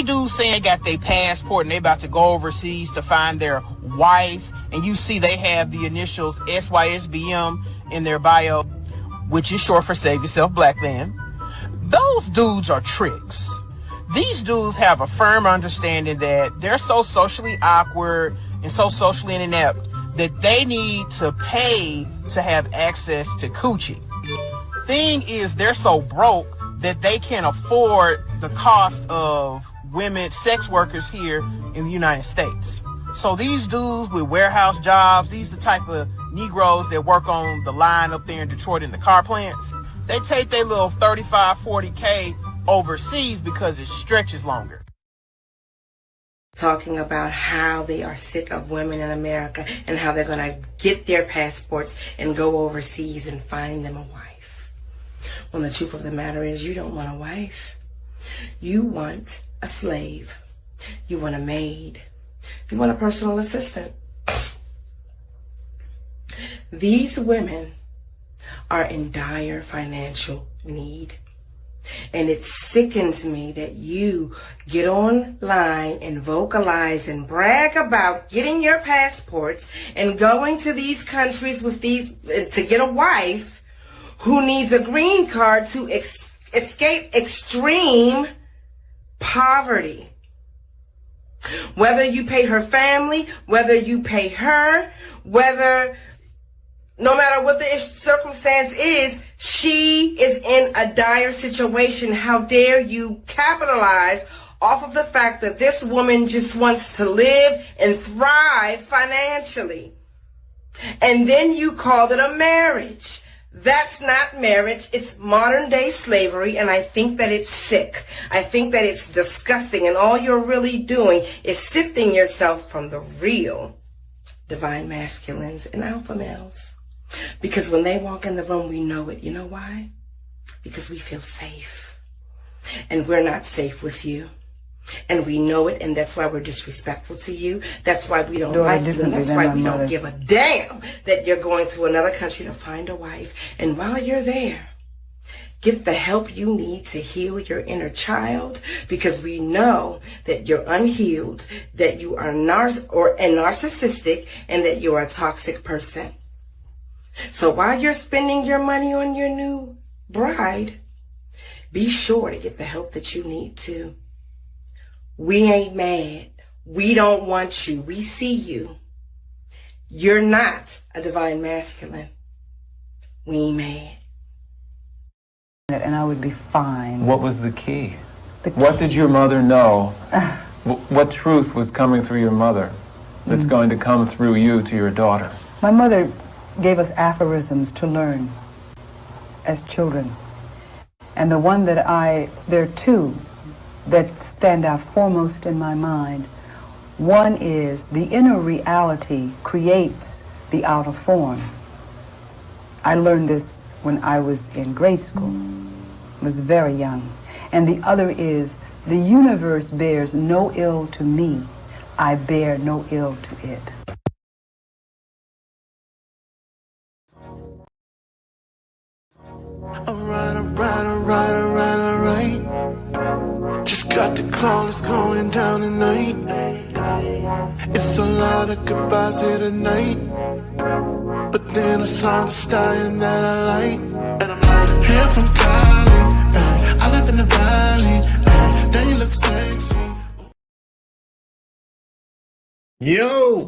Dudes saying they got their passport and they about to go overseas to find their wife, and you see they have the initials SYSBM in their bio, which is short for Save Yourself Black Man. Those dudes are tricks. These dudes have a firm understanding that they're so socially awkward and so socially inept that they need to pay to have access to coochie. Thing is, they're so broke that they can't afford the cost of women, sex workers here in the United States. So these dudes with warehouse jobs, these are the type of Negroes that work on the line up there in Detroit in the car plants. They take their little 35, 40K overseas because it stretches longer. Talking about how they are sick of women in America and how they're going to get their passports and go overseas and find them a wife. Well, the truth of the matter is you don't want a wife. You want a slave. You want a maid. You want a personal assistant. These women are in dire financial need. And it sickens me that you get online and vocalize and brag about getting your passports and going to these countries with these to get a wife who needs a green card to escape extreme poverty. Whether you pay her family, whether you pay her, no matter what the circumstance is, she is in a dire situation. How dare you capitalize off of the fact that this woman just wants to live and thrive financially. And then you call it a marriage. That's not marriage. It's modern day slavery, and I think that it's sick. I think that it's disgusting, and all you're really doing is sifting yourself from the real divine masculines and alpha males. Because when they walk in the room, we know it. You know why? Because we feel safe. And we're not safe with you. And we know it, and that's why we're disrespectful to you. That's why we don't like you, and that's why we don't give a damn that you're going to another country to find a wife. And while you're there, get the help you need to heal your inner child, because we know that you're unhealed, that you are narcissistic, and that you're a toxic person. So while you're spending your money on your new bride, be sure to get the help that you need to. We ain't mad. We don't want you. We see you. You're not a divine masculine. We ain't mad. And I would be fine. What was the key? What did your mother know? What truth was coming through your mother that's going to come through you to your daughter? My mother gave us aphorisms to learn as children. And the one that there are two that stand out foremost in my mind. One is the inner reality creates the outer form. I learned this when I was in grade school. I was very young. And the other is the universe bears no ill to me. I bear no ill to it. Alright. Just got the call, it's going down tonight. It's a lot of goodbyes here tonight. But then I saw the stallion that I like. And I'm like, here from Cali, I live in the valley, then you look sexy. Yo!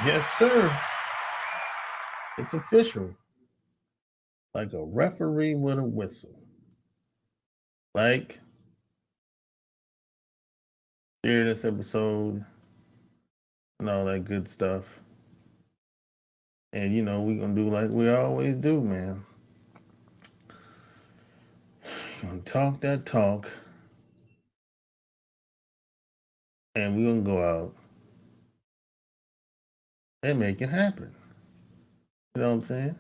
Yes, sir. It's official. Like a referee with a whistle. Like, share this episode and all that good stuff. And, you know, we're going to do like we always do, man. We're going to talk that talk. And we're going to go out and make it happen. You know what I'm saying?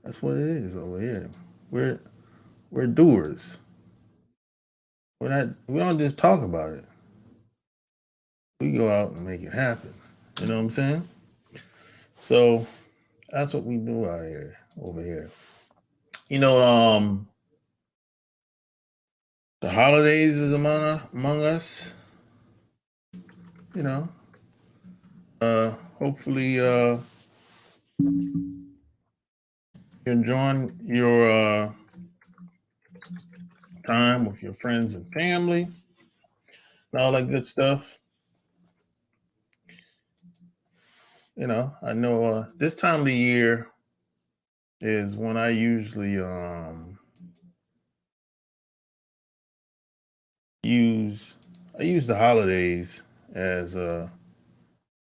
That's what it is over here. We're doers. We don't just talk about it. we go out and make it happen. You know what I'm saying? So that's what we do out here, over here. You know, the holidays is among us. You know, hopefully, you're enjoying your time with your friends and family and all that good stuff. You know, I know this time of the year is when I usually use the holidays as a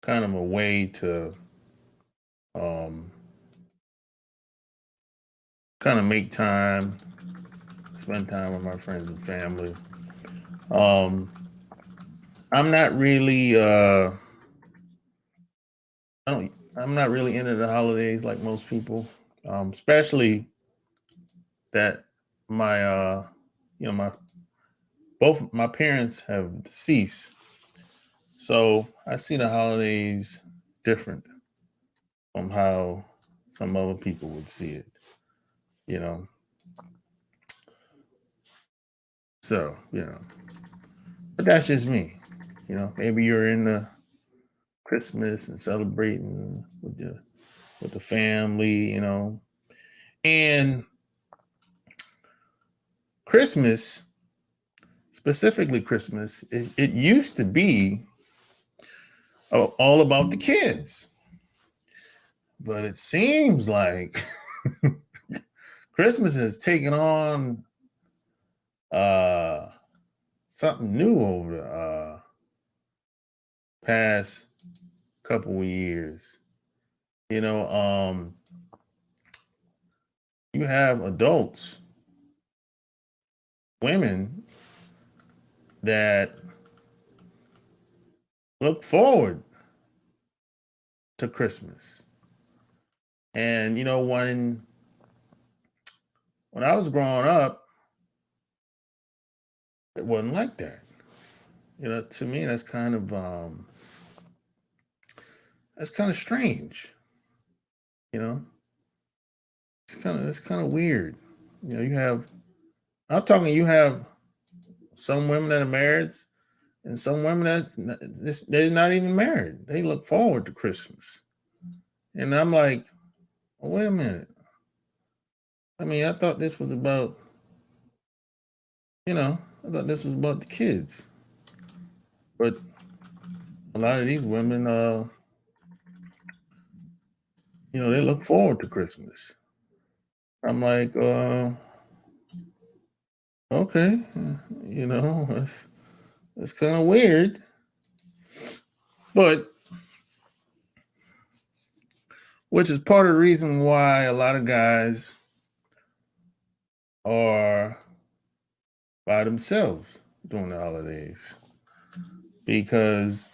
kind of a way to um, kind of make time, spend time with my friends and family. I'm not really I'm not really into the holidays like most people, especially that my my both my parents have deceased, so I see the holidays different from how some other people would see it. You know, so but that's just me. You know, maybe you're into Christmas and celebrating with the family. You know, and Christmas, specifically Christmas, it used to be all about the kids, but it seems like Christmas has taken on something new over the past couple of years. You know, you have adults, women that look forward to Christmas. And you know, when I was growing up, it wasn't like that. You know, to me, that's kind of strange. You know, it's kind of weird. You know, you have some women that are married, and some women they're not even married. They look forward to Christmas, and I'm like, well, wait a minute. I mean, I thought this was about, I thought this was about the kids, but a lot of these women, they look forward to Christmas. I'm like, okay, it's kind of weird, but which is part of the reason why a lot of guys are by themselves during the holidays, because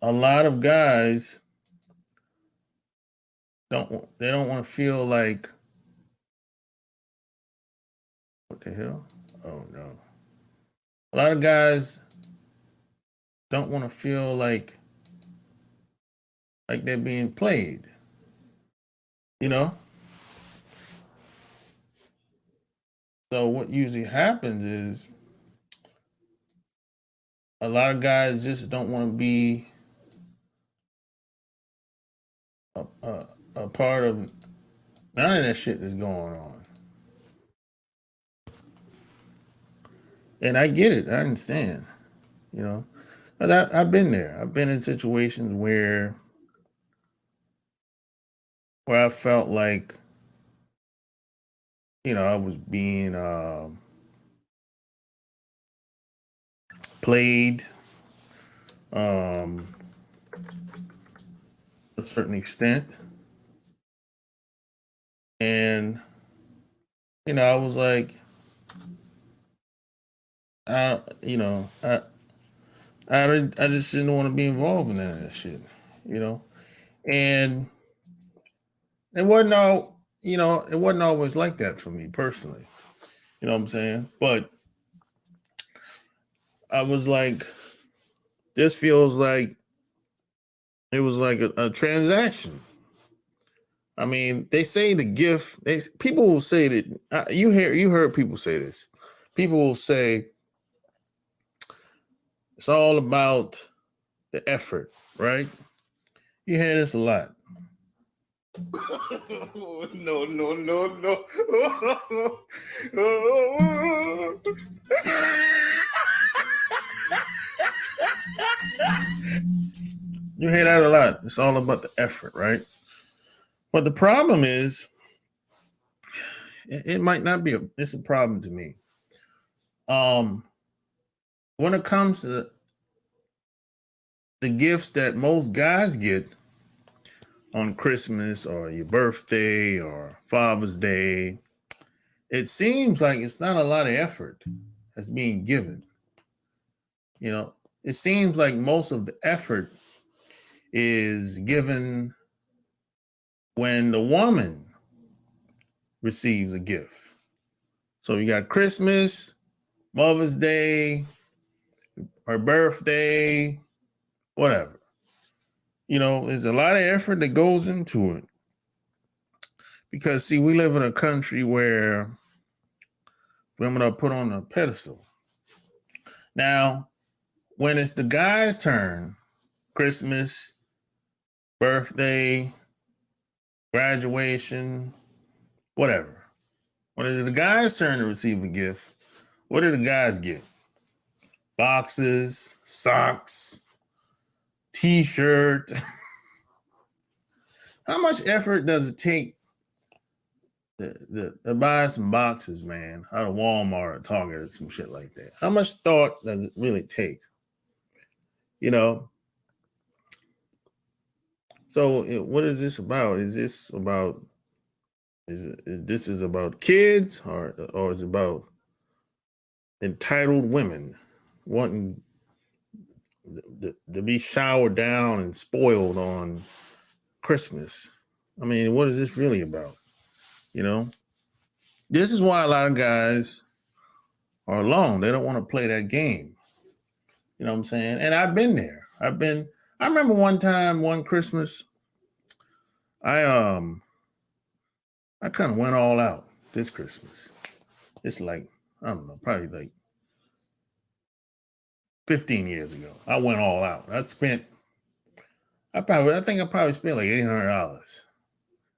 a lot of guys don't want to feel like, what the hell? Oh no. A lot of guys don't want to feel like they're being played. You know? So what usually happens is a lot of guys just don't want to be a part of none of that shit that's going on. And I get it. I understand. You know? But I've been there. I've been in situations where I felt like, I was being played to a certain extent. And, I was like, I just didn't want to be involved in that, shit, and it wasn't it wasn't always like that for me personally, you know what I'm saying? But I was like, This feels like it was like a transaction. I mean, they say the gift. People will say that you heard people say this. People will say it's all about the effort, right? You hear this a lot. No. You hear that a lot. It's all about the effort, right? But the problem is, it might not be it's a problem to me. When it comes to the gifts that most guys get on Christmas or your birthday or Father's Day, it seems like it's not a lot of effort that's being given. You know, it seems like most of the effort is given when the woman receives a gift. So you got Christmas, Mother's Day, her birthday, whatever. You know, there's a lot of effort that goes into it. Because, see, we live in a country where women are put on a pedestal. Now, when it's the guy's turn, Christmas, birthday, graduation, whatever. When it's the guy's turn to receive a gift, what do the guys get? Boxes, socks, t-shirt. How much effort does it take to buy some boxes, man, out of Walmart or Target or some shit like that? How much thought does it really take? You know? So what is this about? Is this about kids or is it about entitled women wanting to be showered down and spoiled on Christmas? I mean, what is this really about? You know, this is why a lot of guys are alone. They don't want to play that game. You know what I'm saying? And I've been there. I remember one Christmas, I kind of went all out this Christmas. It's like, I don't know, probably like 15 years ago. I went all out. I think I probably spent like $800.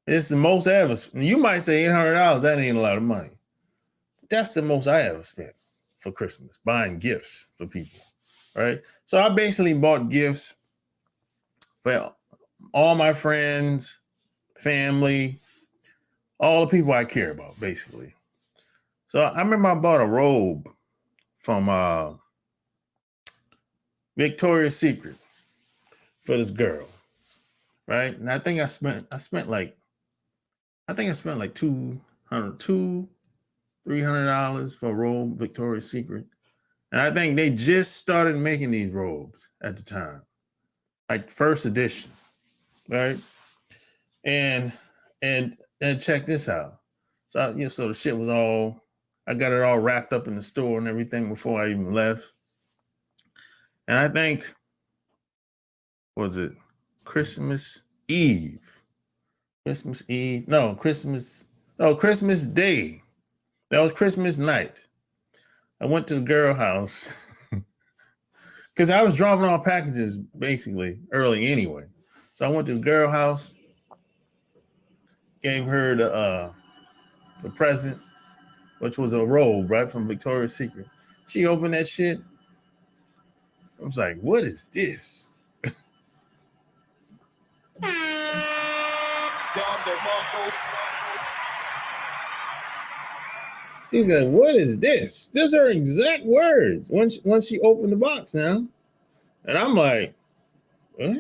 It's the most I ever. You might say $800. That ain't a lot of money. That's the most I ever spent for Christmas, buying gifts for people, right? So I basically bought gifts for all my friends, family, all the people I care about, basically. So I remember I bought a robe from Victoria's Secret for this girl, right? And I think I spent like $300 for a robe, Victoria's Secret. And I think they just started making these robes at the time, like first edition, right? And check this out. So so the shit was I got it all wrapped up in the store and everything before I even left. And I think, was it Christmas Eve? Christmas Eve? No, Christmas Day. That was Christmas night. I went to the girl house because I was dropping off packages basically early anyway. So I went to the girl house, gave her the present, which was a robe, right, from Victoria's Secret. She opened that shit. I was like, what is this? She said, what is this? These are exact words once she opened the box now. And I'm like, what?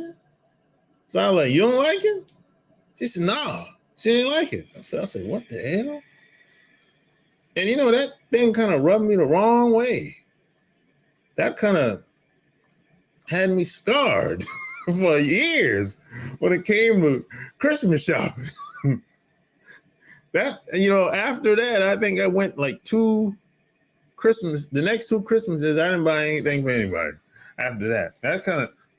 So I was like, you don't like it? She said, nah, she didn't like it. I said, what the hell? And you know, that thing kind of rubbed me the wrong way. That kind of had me scarred for years when it came to Christmas shopping. That, you know, after that, I think I went like the next two Christmases, I didn't buy anything for anybody. after that.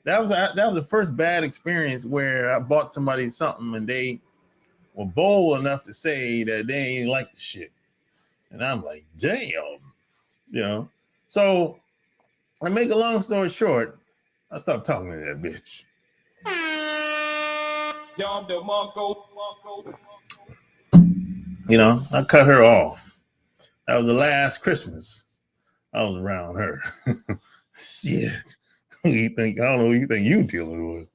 That was the first bad experience where I bought somebody something and they were bold enough to say that they ain't like the shit. And I'm like, damn, you know. So I make a long story short, I stopped talking to that bitch. You know, I cut her off. That was the last Christmas I was around her. Shit. Who you think? I don't know who you think you dealing with.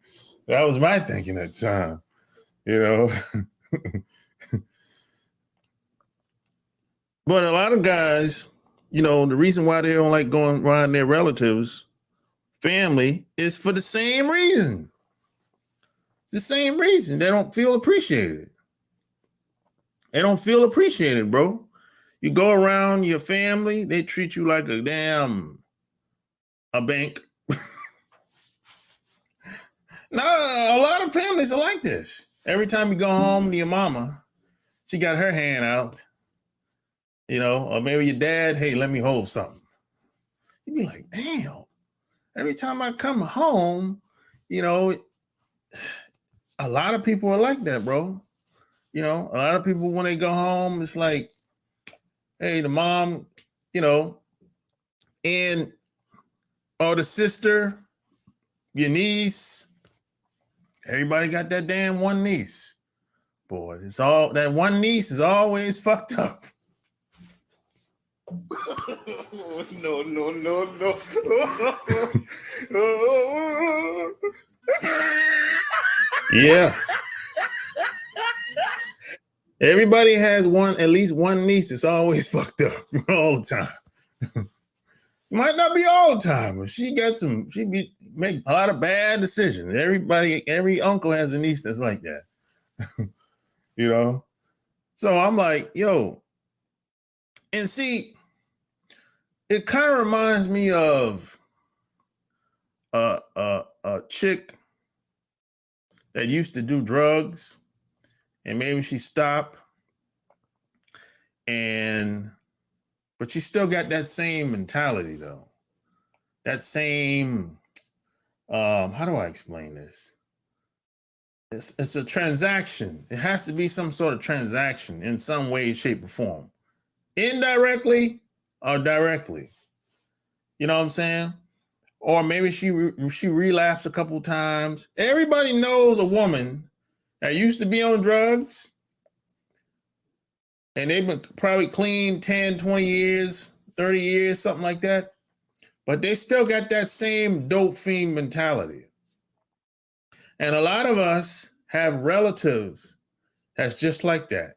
That was my thinking at the time, you know. But a lot of guys, you know, the reason why they don't like going around their relatives, family, is for the same reason. It's the same reason. They don't feel appreciated. They don't feel appreciated, bro. You go around your family, they treat you like a bank. No, a lot of families are like this. Every time you go home to your mama, she got her hand out, you know, or maybe your dad, hey, let me hold something. You'd be like, damn. Every time I come home, you know, a lot of people are like that, bro. You know, a lot of people, when they go home, it's like, hey, the mom, you know, or the sister, your niece, everybody got that damn one niece. Boy, it's all that one niece is always fucked up. No. Yeah. Everybody has at least one niece that's always fucked up all the time. Might not be all the time, but she make a lot of bad decisions. Every uncle has a niece that's like that. You know? So I'm like, yo, and see, it kind of reminds me of a chick that used to do drugs, and maybe she stopped, but she still got that same mentality though. That same, how do I explain this? It's a transaction. It has to be some sort of transaction in some way, shape, or form. Indirectly or directly. You know what I'm saying? Or maybe she relapsed a couple times. Everybody knows a woman that used to be on drugs and they've been probably clean 10, 20 years, 30 years, something like that. But they still got that same dope fiend mentality. And a lot of us have relatives that's just like that.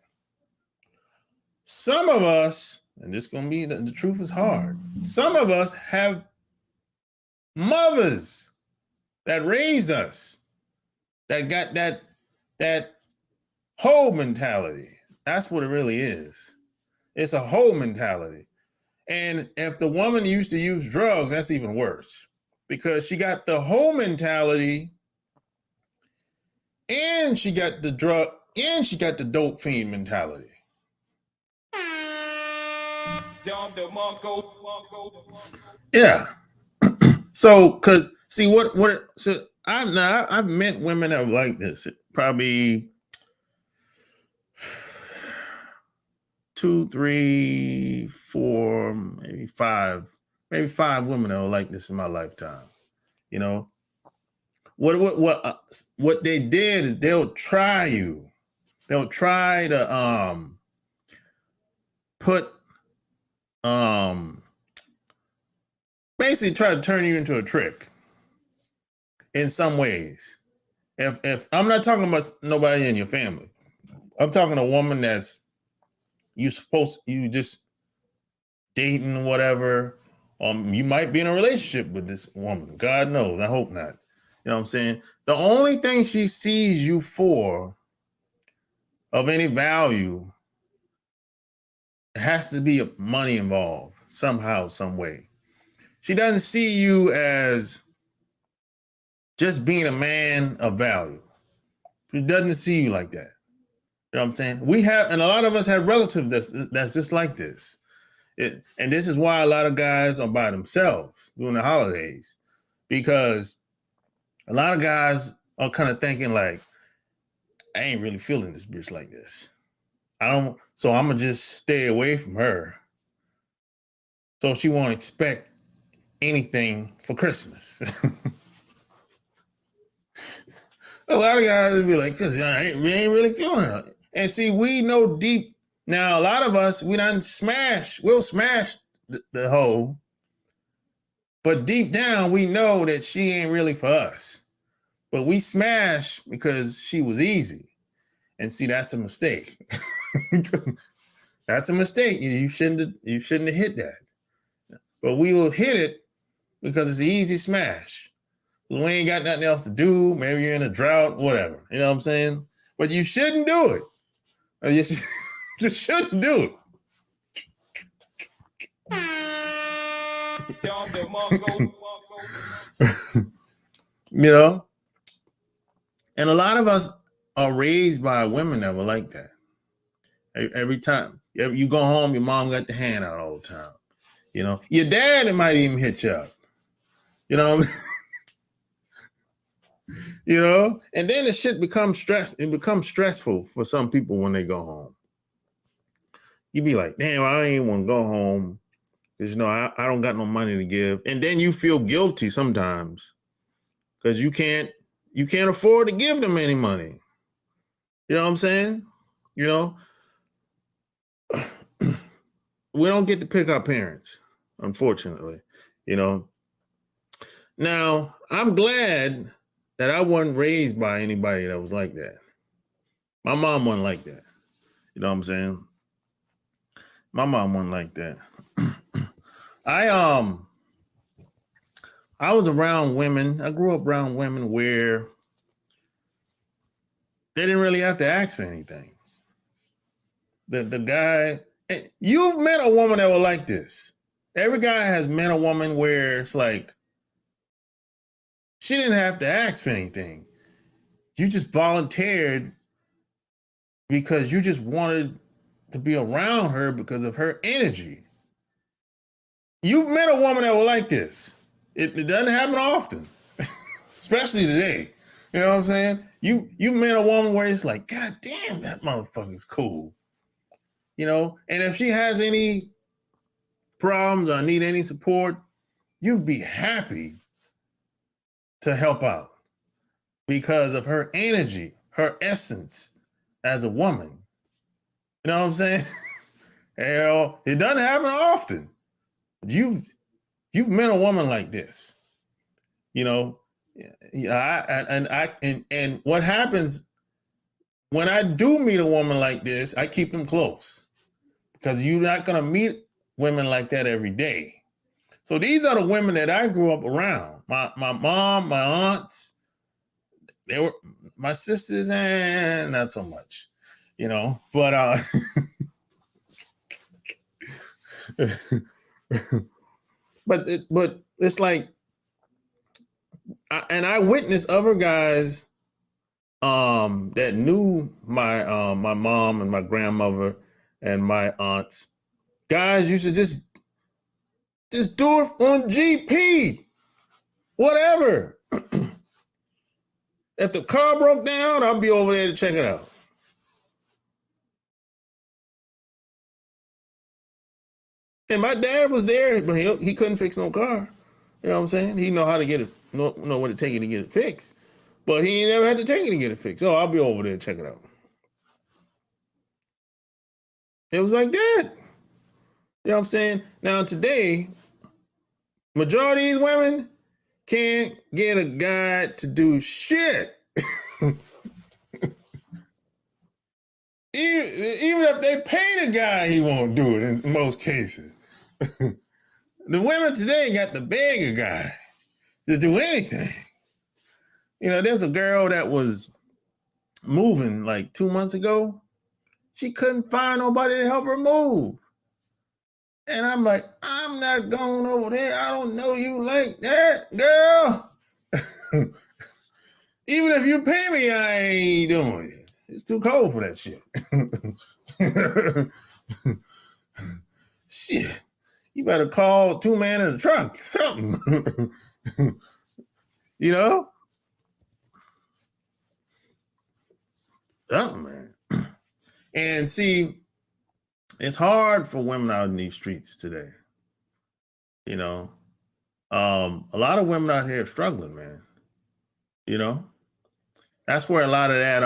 Some of us, and this is going to be, the truth is hard. Some of us have mothers that raised us that got that whole mentality. That's what it really is. It's a whole mentality. And if the woman used to use drugs, that's even worse because she got the whole mentality and she got the drug and she got the dope fiend mentality. Yeah. So, cause see so I've met women that are like this. Probably 2, 3, 4, maybe 5 women that are like this in my lifetime. You know, what they did is they'll try you. They'll try to put basically try to turn you into a trick in some ways. If I'm not talking about nobody in your family, I'm talking a woman that's you just dating, whatever. You might be in a relationship with this woman. God knows. I hope not. You know what I'm saying? The only thing she sees you for of any value has to be money involved somehow, some way. She doesn't see you as just being a man of value. She doesn't see you like that. You know what I'm saying? And a lot of us have relatives that's just like this. And this is why a lot of guys are by themselves during the holidays, because a lot of guys are kind of thinking like, I ain't really feeling this bitch like this. So I'm gonna just stay away from her. So she won't expect anything for Christmas. A lot of guys would be like, cause we ain't really feeling it. And see, we know deep now, a lot of us, we'll smash the hoe, but deep down we know that she ain't really for us. But we smash because she was easy. And see, that's a mistake. That's a mistake. You shouldn't have hit that. But we will hit it because it's an easy smash. We ain't got nothing else to do. Maybe you're in a drought, whatever. You know what I'm saying? But you shouldn't do it. Or you just shouldn't do it. You know? And a lot of us are raised by women that were like that. Every time you go home, your mom got the hand out all the time. You know, your dad might even hit you up. You know what I mean? You know, and then the shit becomes stress. It becomes stressful for some people when they go home. You be like, damn, I ain't want to go home because, you know, I don't got no money to give. And then you feel guilty sometimes because you can't afford to give them any money. You know what I'm saying? You know, we don't get to pick our parents, unfortunately, you know. Now, I'm glad that I wasn't raised by anybody that was like that. My mom wasn't like that. You know what I'm saying? My mom wasn't like that. I was around women. I grew up around women where they didn't really have to ask for anything. The guy, you've met a woman that was like this. Every guy has met a woman where it's like, she didn't have to ask for anything. You just volunteered because you just wanted to be around her because of her energy. You've met a woman that was like this. It doesn't happen often, especially today. You know what I'm saying? You met a woman where it's like, God damn, that motherfucker's cool. You know, and if she has any problems or need any support, you'd be happy to help out because of her energy, her essence as a woman. You know what I'm saying? Hell, it doesn't happen often. You've met a woman like this. You know, and what happens when I do meet a woman like this, I keep them close because you're not gonna meet women like that every day. So these are the women that I grew up around. My mom, my aunts, they were my sisters, and not so much, you know. But but it's like, I witnessed other guys that knew my my mom and my grandmother and my aunts. Guys used to just do it on GP, whatever. If the car broke down, I'll be over there to check it out. And my dad was there, but he couldn't fix no car. You know what I'm saying? He know how to get it, know what to take it to get it fixed. But he never had to take it to get it fixed. So I'll be over there to check it out. It was like that. You know what I'm saying? Now today, majority of these women can't get a guy to do shit. Even if they pay the guy, he won't do it in most cases. The women today got to beg a guy to do anything. You know, there's a girl that was moving like 2 months ago. She couldn't find nobody to help her move. And I'm like, I'm not going over there. I don't know you like that, girl. Even if you pay me, I ain't doing it. It's too cold for that shit. Shit. You better call 2 man in the trunk, something. You know? Oh, man. And see, it's hard for women out in these streets today. You know? A lot of women out here are struggling, man. You know? That's where a lot of that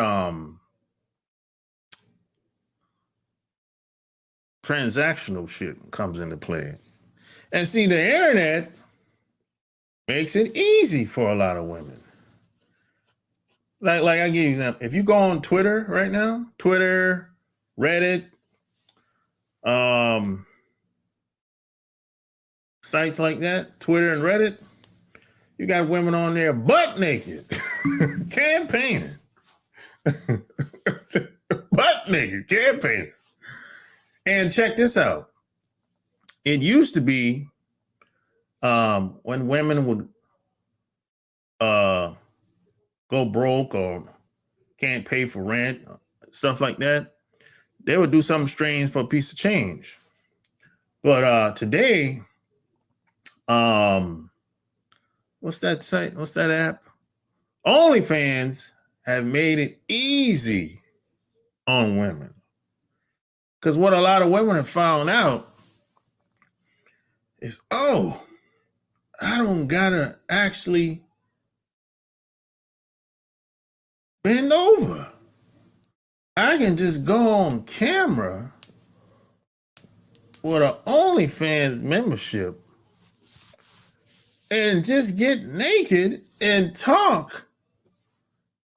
transactional shit comes into play. And see, the internet makes it easy for a lot of women. Like I give you an example. If you go on Twitter right now, Twitter, Reddit, sites like that, Twitter and Reddit, you got women on there butt naked, campaigning. Butt naked, campaigning. And check this out. It used to be when women would go broke or can't pay for rent, stuff like that, they would do something strange for a piece of change. But today, what's that site? What's that app? OnlyFans have made it easy on women. Because what a lot of women have found out is, oh, I don't gotta actually bend over. I can just go on camera with an OnlyFans membership and just get naked and talk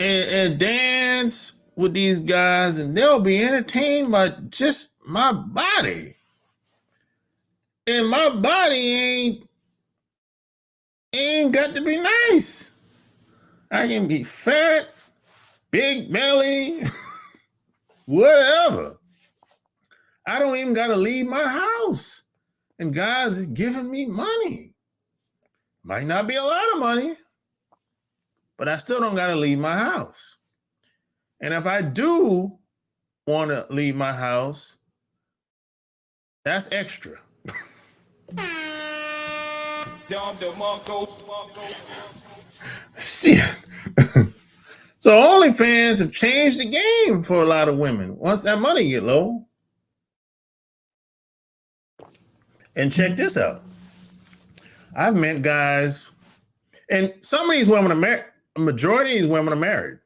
and dance with these guys, and they'll be entertained by just my body. And my body ain't got to be nice. I can be fat, big belly, whatever. I don't even got to leave my house. And guys is giving me money. Might not be a lot of money, but I still don't got to leave my house. And if I do want to leave my house, that's extra. Shit. So OnlyFans have changed the game for a lot of women once that money get low. And check this out. I've met guys, and some of these women are married. A majority of these women are married,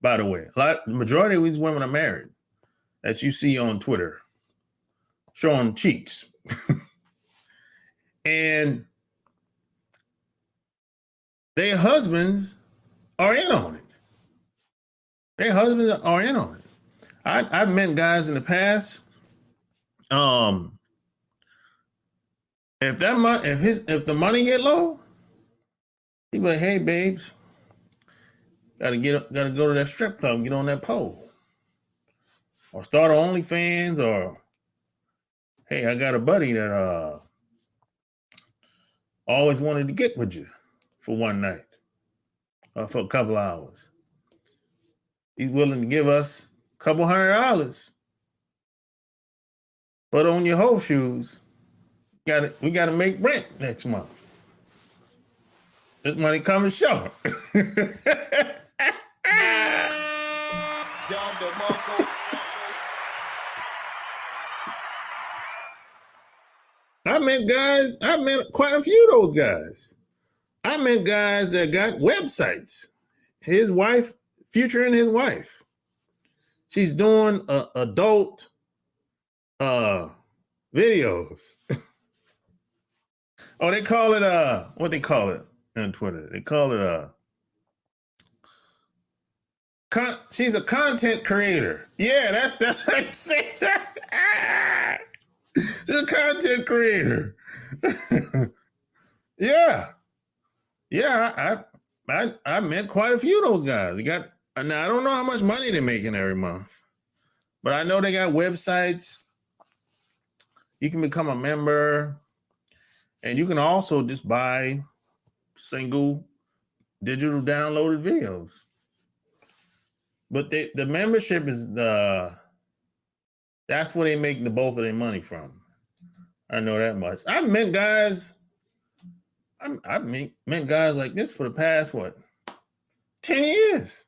by the way. The majority of these women are married, that you see on Twitter, showing cheeks. And their husbands are in on it. Their husbands are in on it. I've met guys in the past. If the money get low, he be like, hey babes, gotta go to that strip club and get on that pole. Or start OnlyFans, or hey, I got a buddy that always wanted to get with you for one night or for a couple hours. He's willing to give us a couple $100. But on your whole shoes, we gotta make rent next month. This money coming short. I met quite a few of those guys. I met guys that got websites. His wife, featuring his wife. She's doing adult videos. Oh, they call it what they call it on Twitter? They call it she's a content creator. Yeah, that's how you say that. She's a content creator. Yeah. I met quite a few of those guys. Now I don't know how much money they're making every month, but I know they got websites. You can become a member, and you can also just buy single digital downloaded videos. But the membership is that's where they make the bulk of their money from. I know that much. I've met guys I've met guys like this for the past, 10 years.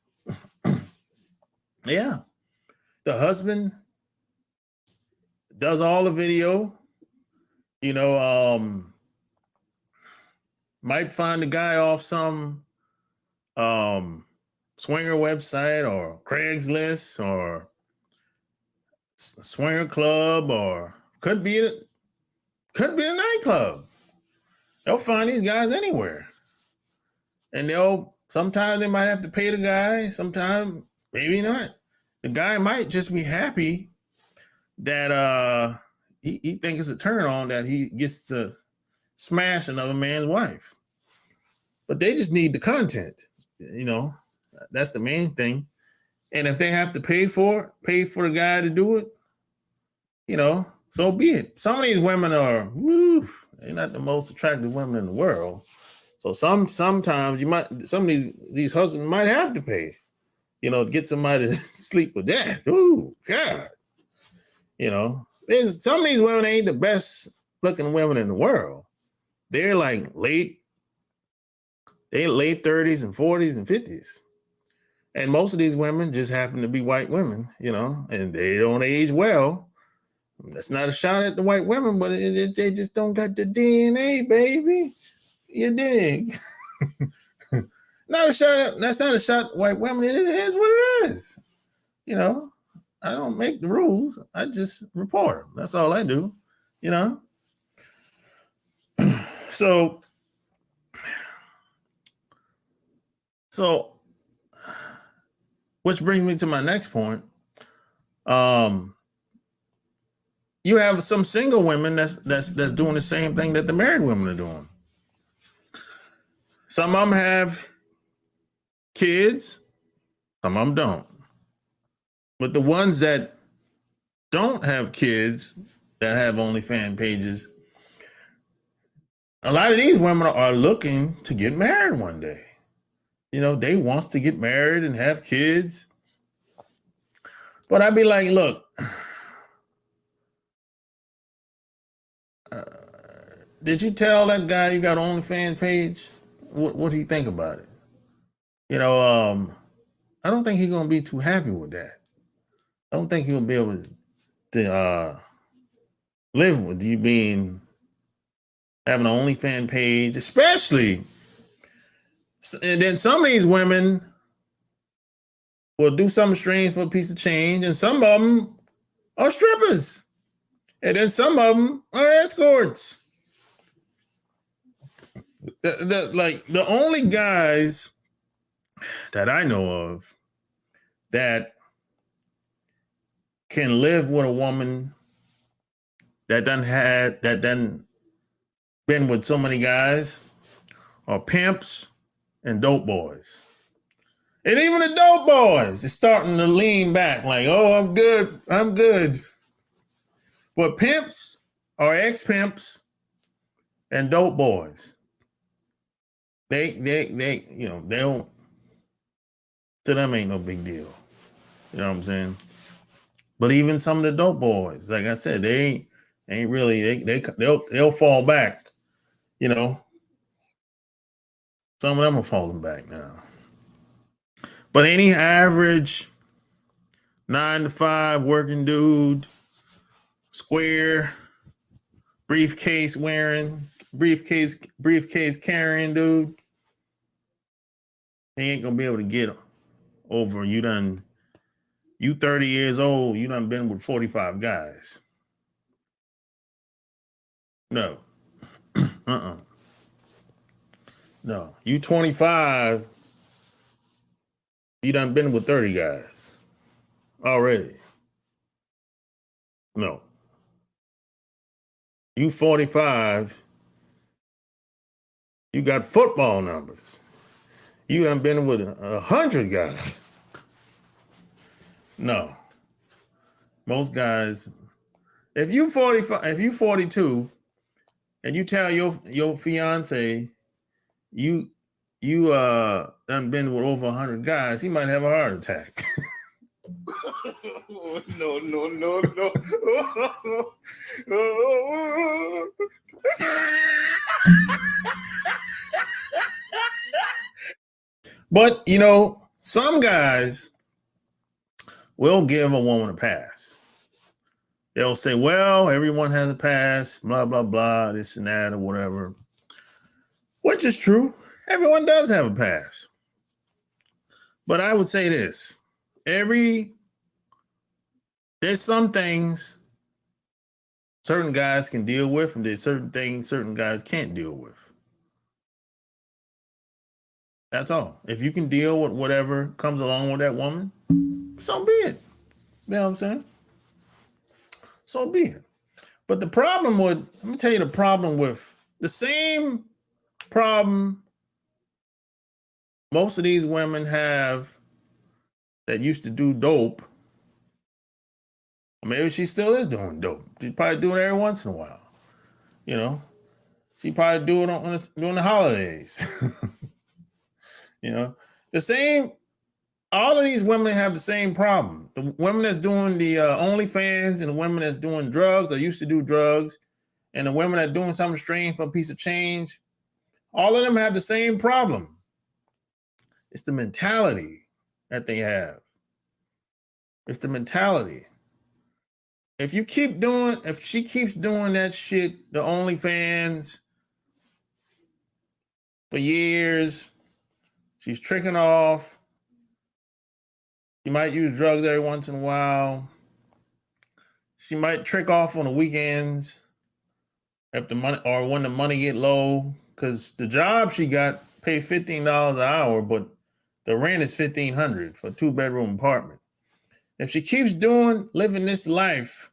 Yeah. The husband does all the video, might find the guy off some swinger website or Craigslist or swinger club, or could be a nightclub. They'll find these guys anywhere. And sometimes they might have to pay the guy, sometimes maybe not. The guy might just be happy that he thinks it's a turn on that he gets to smash another man's wife. But they just need the content, That's the main thing. And if they have to pay for the guy to do it, so be it. Some of these women are, they're not the most attractive women in the world. So sometimes some of these husbands might have to pay, to get somebody to sleep with that. Ooh, God. Some of these women ain't the best looking women in the world. They're like late 30s and 40s and 50s. And most of these women just happen to be white women, and they don't age well. That's not a shot at the white women, but they just don't got the DNA, baby. You dig? That's not a shot at white women. It is what it is. I don't make the rules. I just report them. That's all I do, So, which brings me to my next point. You have some single women that's doing the same thing that the married women are doing. Some of them have kids, some of them don't. But the ones that don't have kids, that have OnlyFans pages, a lot of these women are looking to get married one day. They want to get married and have kids. But I'd be like, look, did you tell that guy you got an OnlyFans page? What do you think about it? I don't think he's going to be too happy with that. I don't think he'll be able to live with you having an OnlyFans page, especially. And then some of these women will do something strange for a piece of change, and some of them are strippers, and then some of them are escorts. The only guys that I know of that can live with a woman that done been with so many guys are pimps and dope boys. And even the dope boys is starting to lean back like, oh, I'm good. But pimps or ex-pimps and dope boys, they don't, to them ain't no big deal. You know what I'm saying? But even some of the dope boys, like I said, they ain't really, they'll fall back, Some of them are falling back now. But any average 9-to-5 working dude, square, briefcase wearing, briefcase carrying dude, he ain't gonna be able to get over you 30 years old, you done been with 45 guys. No. No. You 25, you done been with 30 guys already. No. You 45, you got football numbers. You done been with 100 guys. No. Most guys, if you 45, if you 42, and you tell your fiance you done been with over 100 guys, he might have a heart attack. No. But, you know, some guys will give a woman a pass. They'll say, well, everyone has a pass, blah, blah, blah, this and that or whatever. Which is true. Everyone does have a pass. But I would say this. There's some things certain guys can deal with, and there's certain things certain guys can't deal with. That's all. If you can deal with whatever comes along with that woman, so be it. You know what I'm saying? So be it. But the problem let me tell you the problem with the same problem most of these women have that used to do dope. Maybe she still is doing dope. She probably do it every once in a while. You know, she probably do it during the holidays. You know, all of these women have the same problem. The women that's doing the OnlyFans and the women that's doing drugs or used to do drugs and the women that are doing something strange for a piece of change, all of them have the same problem. It's the mentality that they have. It's the mentality. If she keeps doing that shit, the OnlyFans, for years, she's tricking off. She might use drugs every once in a while. She might trick off on the weekends if the money or when the money get low, because the job she got paid $15 an hour, but the rent is $1,500 for a 2-bedroom apartment. If she keeps living this life,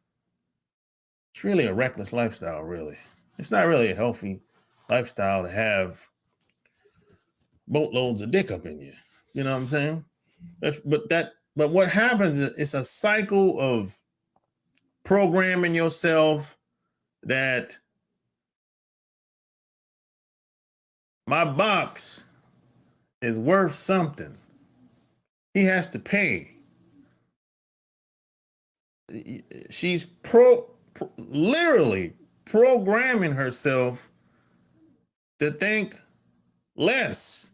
it's really a reckless lifestyle, really. It's not really a healthy lifestyle to have boatloads of dick up in you. You know what I'm saying? But what happens is it's a cycle of programming yourself that my box is worth something. He has to pay. She's literally programming herself to think less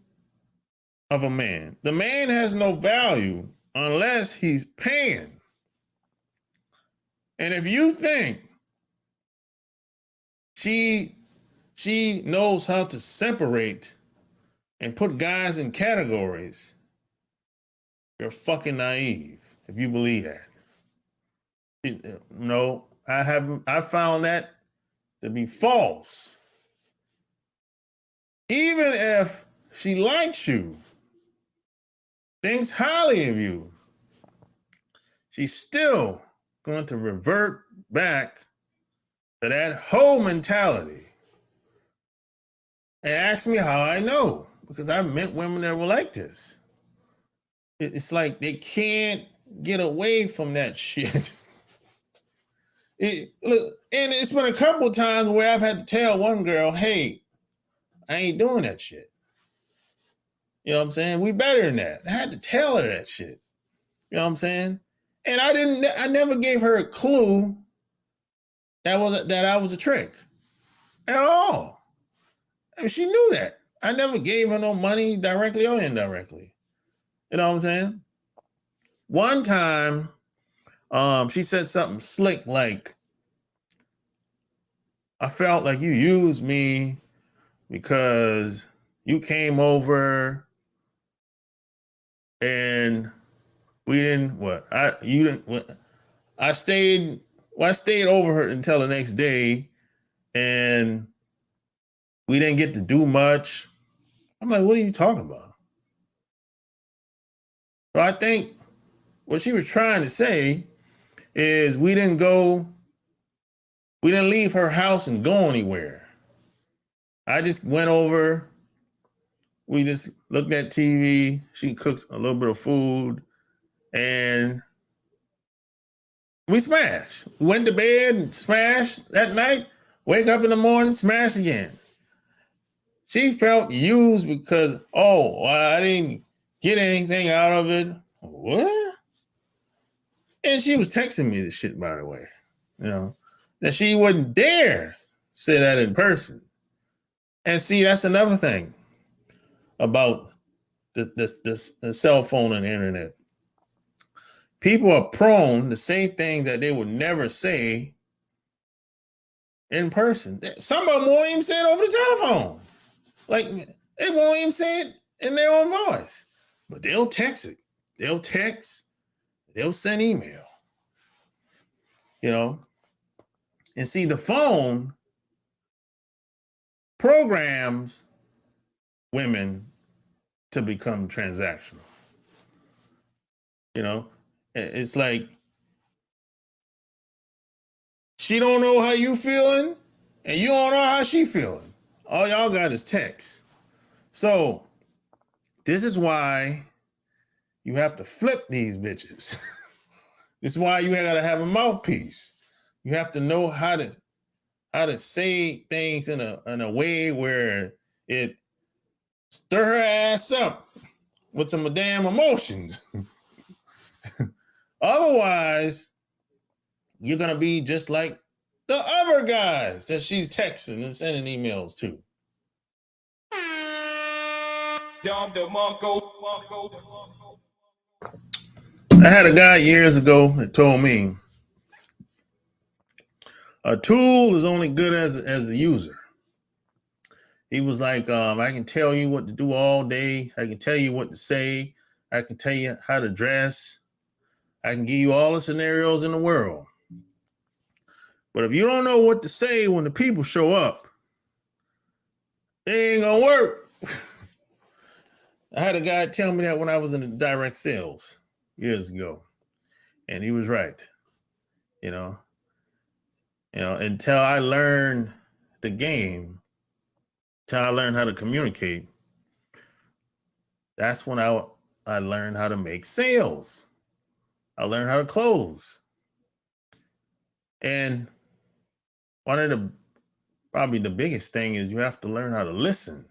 of a man. The man has no value unless he's paying. And if you think she knows how to separate and put guys in categories, you're fucking naive if you believe that. No, I found that to be false. Even if she likes you, thinks highly of you, she's still going to revert back to that whole mentality. And ask me how I know, because I've met women that were like this. It's like they can't get away from that shit. And it's been a couple of times where I've had to tell one girl, hey, I ain't doing that shit. You know what I'm saying? We better than that. I had to tell her that shit. You know what I'm saying? And I never gave her a clue that I was a trick at all. I mean, she knew that. I never gave her no money directly or indirectly. You know what I'm saying? One time, she said something slick like, I felt like you used me because you came over and I stayed over her until the next day and we didn't get to do much. I'm like, what are you talking about? So I think what she was trying to say is we didn't leave her house and go anywhere. I just went over, we just looked at TV, she cooks a little bit of food, and we smashed. Went to bed and smashed that night, wake up in the morning, smash again. She felt used because, I didn't get anything out of it. What? And she was texting me this shit, by the way. You know, that she wouldn't dare say that in person. And see, that's another thing about the cell phone and the internet. People are prone to say things that they would never say in person. Some of them won't even say it over the telephone. Like, they won't even say it in their own voice. But they'll text it. They'll text. They'll send email. You know? And see, the phone programs women to become transactional. You know? It's like, she don't know how you feeling, and you don't know how she feeling. All y'all got is text. So this is why you have to flip these bitches. This is why you gotta have a mouthpiece. You have to know how to say things in a way where it stir her ass up with some damn emotions. Otherwise, you're gonna be just like the other guys that she's texting and sending emails to. I had a guy years ago that told me a tool is only good as the user. He was like, I can tell you what to do all day. I can tell you what to say. I can tell you how to dress. I can give you all the scenarios in the world. But if you don't know what to say when the people show up, it ain't gonna work. I had a guy tell me that when I was in direct sales years ago, and he was right. You know, until I learned the game, until I learned how to communicate, that's when I learned how to make sales. I learned how to close. And one of probably the biggest thing is you have to learn how to listen.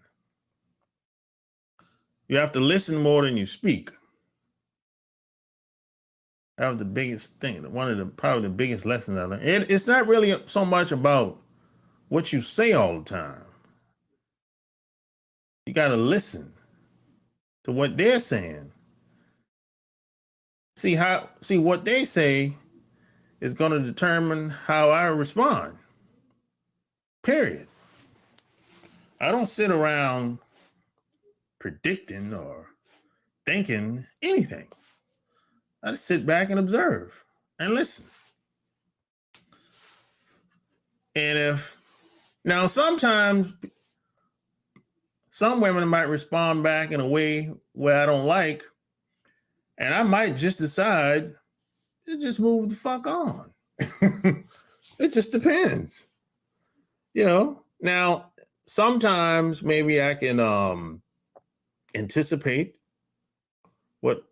You have to listen more than you speak. That was the biggest thing. Probably the biggest lesson I learned. It's not really so much about what you say all the time. You got to listen to what they're saying. See what they say is going to determine how I respond. Period. I don't sit around predicting or thinking anything. I just sit back and observe and listen. And now sometimes some women might respond back in a way where I don't like, and I might just decide to just move the fuck on. It just depends. Now sometimes maybe I can anticipate what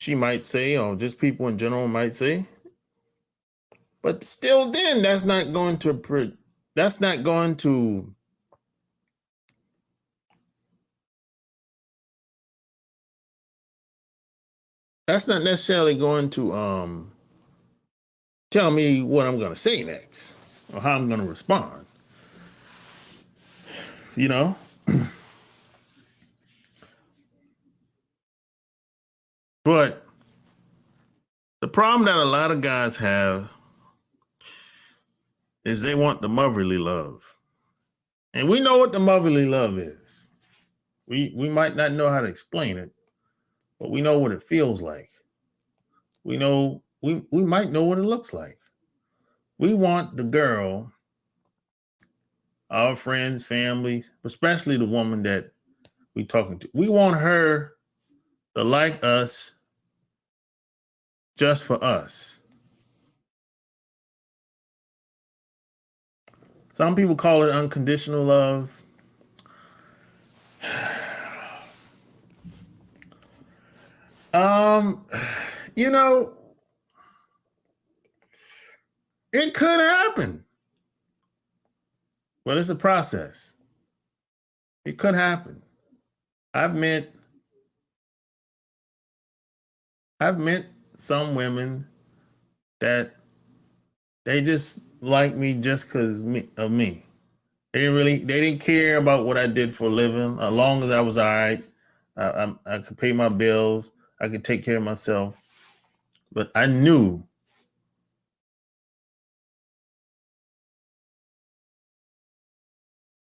she might say, or just people in general might say. But still then, that's not necessarily going to tell me what I'm going to say next or how I'm going to respond. But the problem that a lot of guys have is they want the motherly love. And we know what the motherly love is. We might not know how to explain it, but we know what it feels like. We might know what it looks like. We want the girl, our friends, family, especially the woman that we talking to. We want her to like us just for us. Some people call it unconditional love. It could happen. But it's a process. It could happen. I've met some women that they just like me just because of me. They didn't care about what I did for a living. As long as I was all right, I could pay my bills. I could take care of myself. But I knew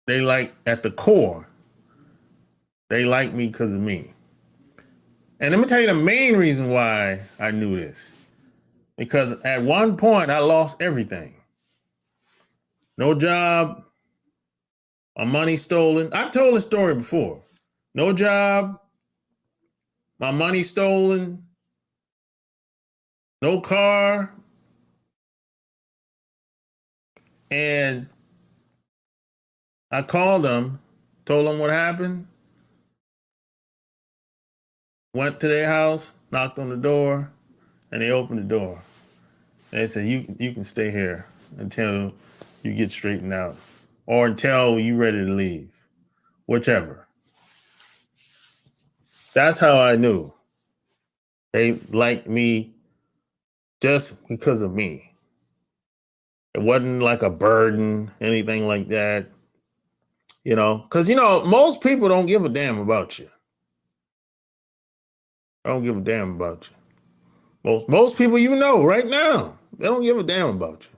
they at the core, they like me because of me. And let me tell you the main reason why I knew this. Because at one point I lost everything. No job, my money stolen. I've told this story before. No job, my money stolen, no car. And I called them, told them what happened, went to their house, knocked on the door, and they opened the door. They said, you can stay here until you get straightened out or until you're ready to leave, whichever. That's how I knew they liked me just because of me. It wasn't like a burden, anything like that, because, most people don't give a damn about you. I don't give a damn about you. Most people right now, they don't give a damn about you,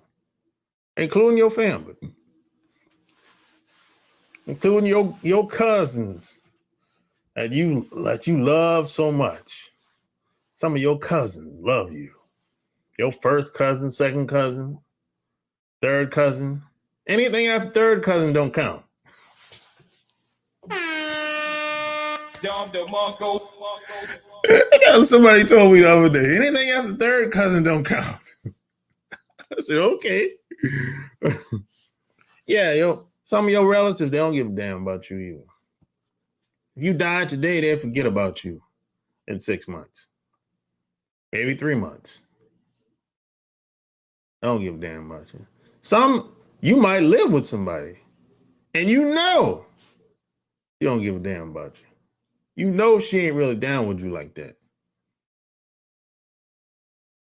including your family, including your cousins that you love so much. Some of your cousins love you. Your first cousin, second cousin, third cousin. Anything after third cousin don't count. Somebody told me the other day, anything after third cousin don't count. I said, okay. Yeah, some of your relatives, they don't give a damn about you either. If you died today, they'll forget about you in 6 months. Maybe 3 months. I don't give a damn about you. You might live with somebody and you don't give a damn about you. You know she ain't really down with you like that.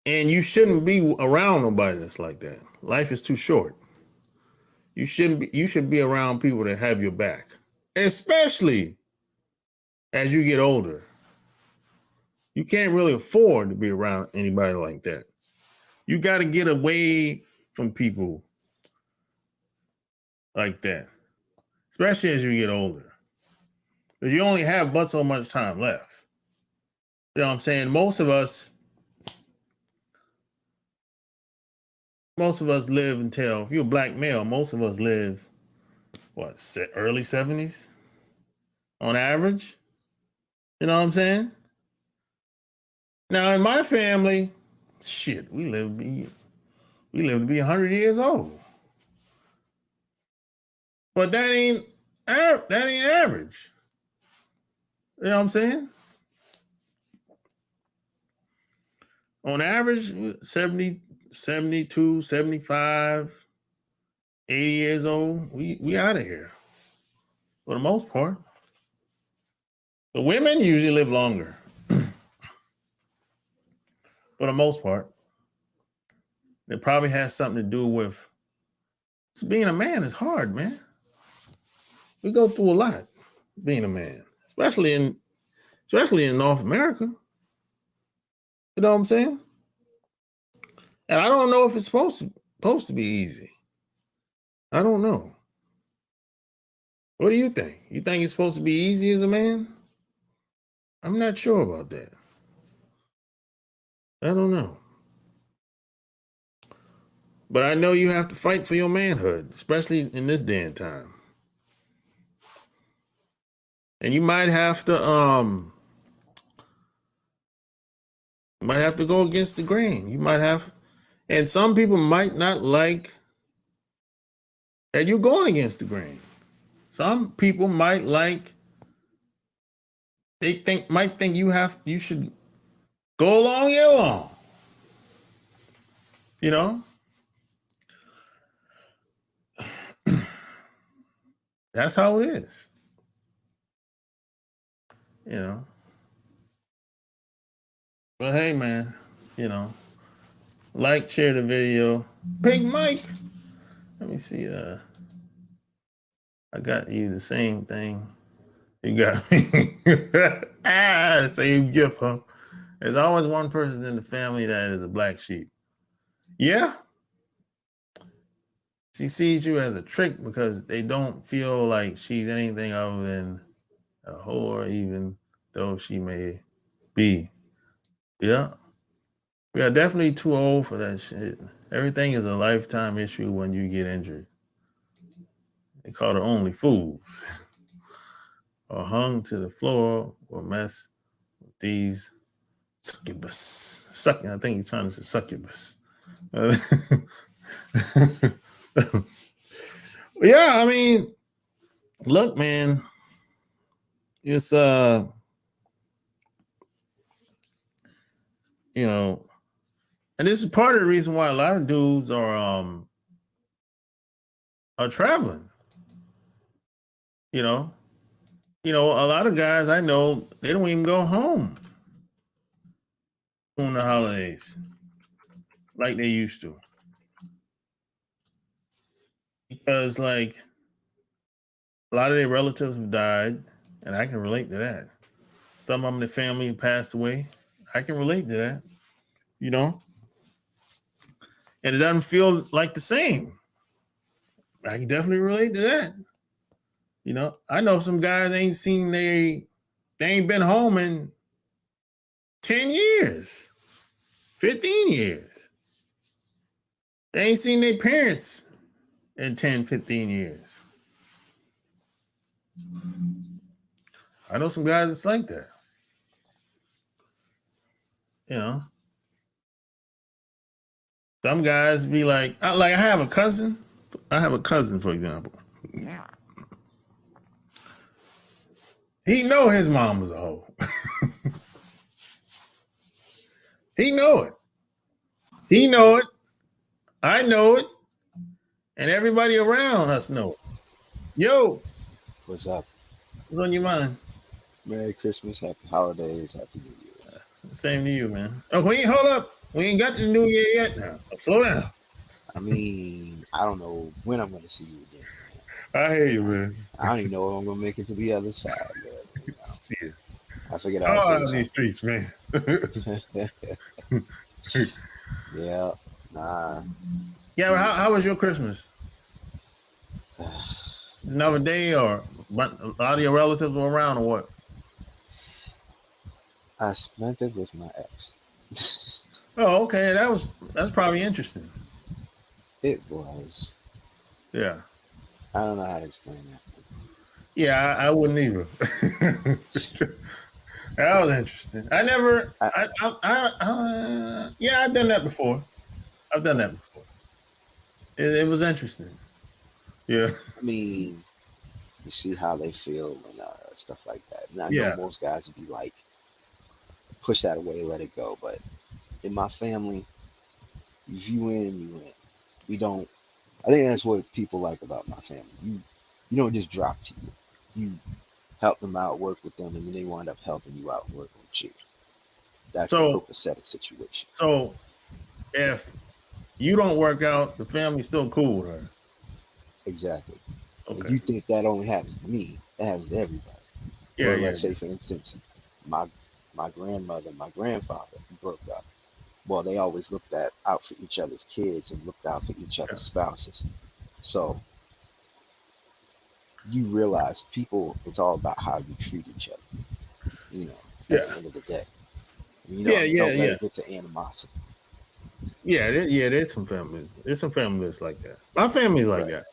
And you shouldn't be around nobody that's like that. Life is too short. You should be around people that have your back, especially as you get older. You can't really afford to be around anybody like that. You got to get away from people like that, especially as you get older, because you only have but so much time left. You know what I'm saying? Most of us live until, if you're a black male, most of us live, early 70s on average? You know what I'm saying? Now, in my family, shit, we live to be 100 years old. But that ain't average. You know what I'm saying? On average, 70, 72, 75, 80 years old, we out of here for the most part. The women usually live longer for the most part. It probably has something to do with being a man is hard, man. We go through a lot being a man, especially in North America. You know what I'm saying? And I don't know if it's supposed to be easy. I don't know. What do you think? You think it's supposed to be easy as a man? I'm not sure about that. I don't know. But I know you have to fight for your manhood, especially in this day and time. And you might have to go against the grain. And some people might not like that you're going against the grain. Some people might think you should go along your own. You know? That's how it is. You know? But hey, man, share the video. Big Mike. Let me see. I got you the same thing. You got same gift, huh? There's always one person in the family that is a black sheep. Yeah. She sees you as a trick because they don't feel like she's anything other than a whore, even though she may be. Yeah. We are definitely too old for that shit. Everything is a lifetime issue when you get injured. They call it only fools. Or hung to the floor or mess with these succubus. I think he's trying to say succubus. Yeah, I mean, look, man, it's you know, and this is part of the reason why a lot of dudes are traveling. You know, a lot of guys I know, they don't even go home during the holidays like they used to. Because like a lot of their relatives have died, and I can relate to that. Some of them in the family passed away. I can relate to that, and it doesn't feel like the same. I can definitely relate to that. I know some guys they ain't been home in 10 years, 15 years. They ain't seen their parents in 10, 15 years. I know some guys that's like that. Some guys be like I have a cousin. For example. He know his mom was a hoe. He know it. He know it. I know it. And everybody around us know it. Yo. What's up? What's on your mind? Merry Christmas, Happy Holidays, Happy New Year. Same to you, man. Oh, hold up. We ain't got to the New Year yet now. Slow down. I mean, I don't know when I'm going to see you again, man. I hear you, man. I don't even know if I'm going to make it to the other side, but, Shit. I figured out these streets, man. Yeah, nah. Yeah, but how was your Christmas? Another day, or a lot of your relatives were around, or what? I spent it with my ex. Oh, okay. That's probably interesting. It was. Yeah. I don't know how to explain that. Yeah, I wouldn't either. That was interesting. I've done that before. It was interesting. Yeah. I mean, you see how they feel and stuff like that. And I know most guys would be like, push that away, let it go. But in my family, if you win, you win. We don't. I think that's what people like about my family. You don't just drop people. You help them out, work with them, and then they wind up helping you out and working with you. That's a copacetic situation. So if you don't work out, the family's still cool with her. Exactly. Okay. If you think that only happens to me, that happens to everybody. Yeah. Let's say, for instance, my grandmother and my grandfather broke up. Well, they always looked out for each other's kids and looked out for each other's spouses. So you realize it's all about how you treat each other. At the end of the day. Don't let it get to animosity. Yeah, there's some families. There's some families like that. My family's like that.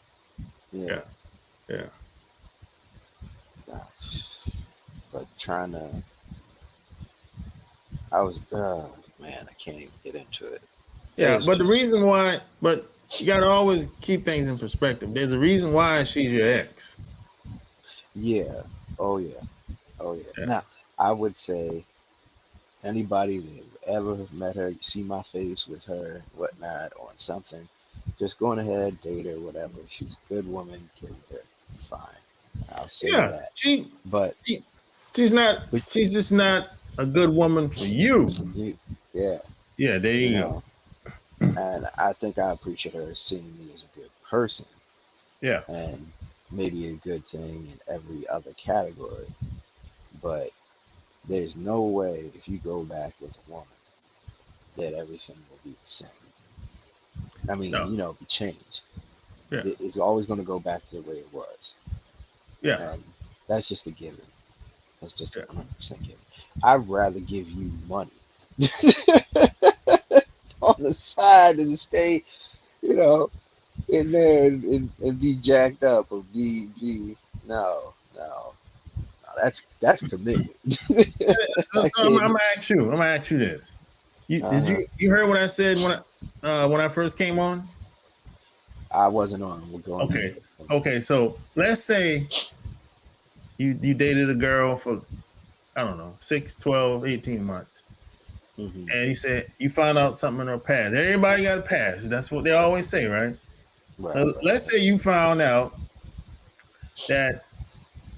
Yeah. But I was, man, I can't even get into it. Yeah, but the reason why, you got to always keep things in perspective. There's a reason why she's your ex. Yeah. Oh, yeah. Now, I would say anybody that ever met her, you see my face with her, whatnot, on something, just going ahead, date her, whatever. She's a good woman, get with her. Fine. I'll say that. She's not. But, she's just not a good woman for you. Yeah. Yeah. There you go. And I think I appreciate her seeing me as a good person. Yeah. And maybe a good thing in every other category, but there's no way if you go back with a woman that everything will be the same. I mean, No. be changed. Yeah. It's always going to go back to the way it was. Yeah. And that's just a given. That's just a Yeah. 100% given. I'd rather give you money on the side than to stay, in there and be jacked up or be no. That's commitment. I I'm can't. gonna ask you. I'm gonna ask you this. Did Uh-huh. you heard what I said when I first came on? I wasn't on. We're going Okay. ahead. Okay. So let's say you dated a girl for, I don't know, 6, 12, 18 months. Mm-hmm. And you said you found out something in her past. Everybody got a past. That's what they always say, right? Right, So let's say you found out that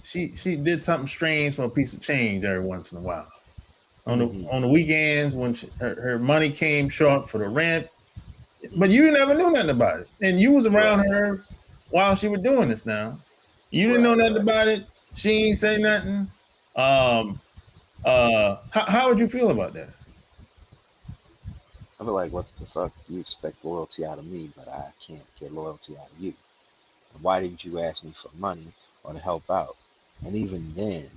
she did something strange for a piece of change every once in a while. Mm-hmm. On the weekends when her money came short for the rent, but you never knew nothing about it, and you was around Right, her while she was doing this. Now you didn't know right, nothing right. about it. She ain't say nothing. How would you feel about that? I feel like, what the fuck? You expect loyalty out of me, but I can't get loyalty out of you. Why didn't you ask me for money or to help out? And even then,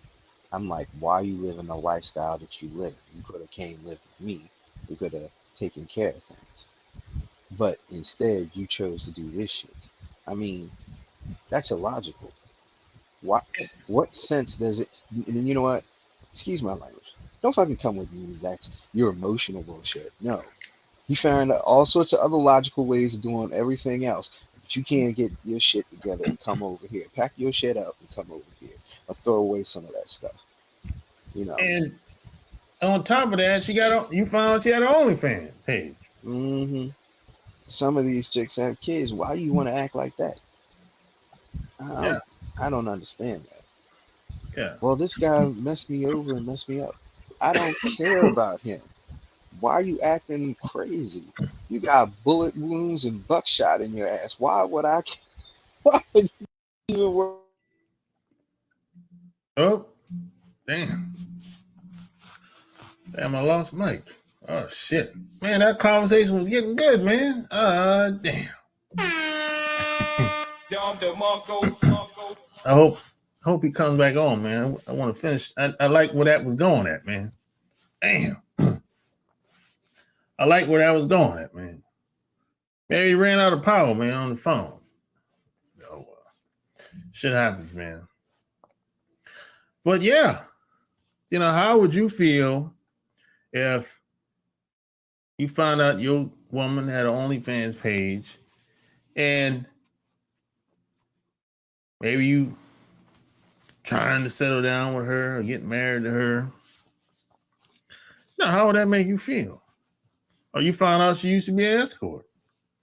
I'm like, why are you living the lifestyle that you live? You could have came live with me. We could have taken care of things. But instead, you chose to do this shit. I mean, that's illogical. What what sense does it? And then you know what? Excuse my language. Don't fucking come with me. That's your emotional bullshit. No, he found all sorts of other logical ways of doing everything else, but you can't get your shit together and come over here. Pack your shit up and come over here, or throw away some of that stuff. You know. And on top of that, you found out she had an OnlyFans page. hmm Some of these chicks have kids. Why do you want to act like that? Yeah, I don't understand that. yeah. Well, this guy messed me over and messed me up. I don't care about him. Why are you acting crazy? You got bullet wounds and buckshot in your ass. Why would I? Why would you even work? Oh, damn. Damn, I lost Mike. Oh shit. Man, that conversation was getting good, man. Damn. I hope he comes back on, man. I want to finish. I like where that was going at, man. Damn. I like where that was going at, man. Maybe he ran out of power, man, on the phone. Oh, shit happens, man. But yeah, how would you feel if you found out your woman had an OnlyFans page and maybe you trying to settle down with her or get married to her? How would that make you feel? Or you found out she used to be an escort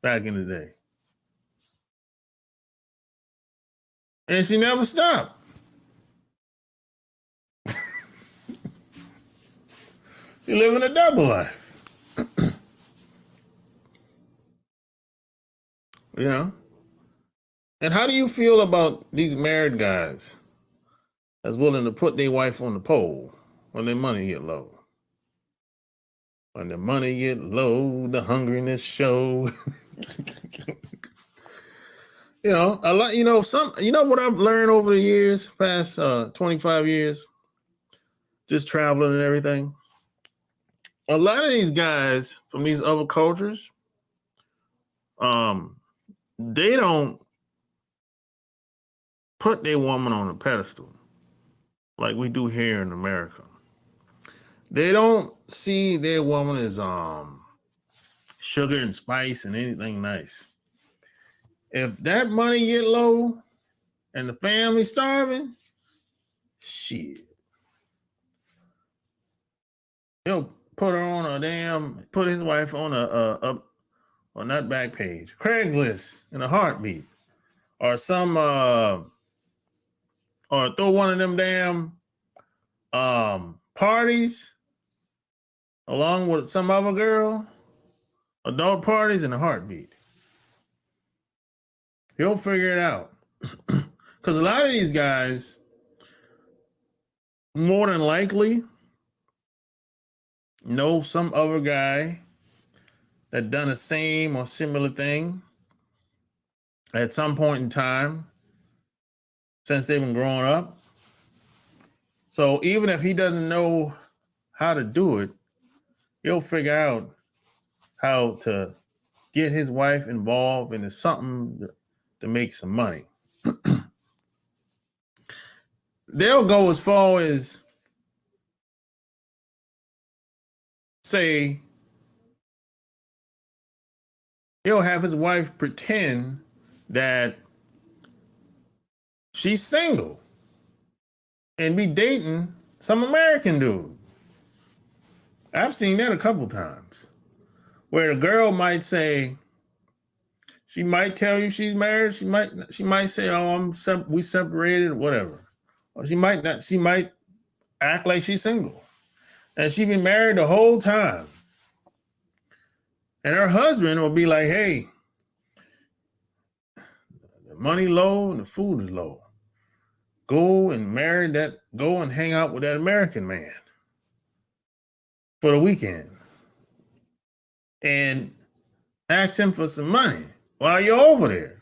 back in the day. And she never stopped. She living a double life. And how do you feel about these married guys that's willing to put their wife on the pole when their money get low? When the money get low, the hungriness show. I like, what I've learned over the years, past 25 years, just traveling and everything. A lot of these guys from these other cultures, they don't put their woman on a pedestal like we do here in America. They don't see their woman as sugar and spice and anything nice. If that money get low and the family starving, shit, he'll put his wife on on that back page, Craigslist in a heartbeat, or or throw one of them damn parties along with some other girl, adult parties in a heartbeat. He'll figure it out. Because a lot of these guys, more than likely, know some other guy that done the same or similar thing at some point in time since they've been growing up. So even if he doesn't know how to do it, he'll figure out how to get his wife involved into something to make some money. They'll go as far as say he'll have his wife pretend that she's single and be dating some American dude. I've seen that a couple times where the girl might say, she might tell you she's married. She might say, "Oh, we separated," or whatever. Or she might not. She might act like she's single, and she been married the whole time. And her husband will be like, "Hey, the money low and the food is low. Go and go and hang out with that American man for the weekend. And ask him for some money while you're over there."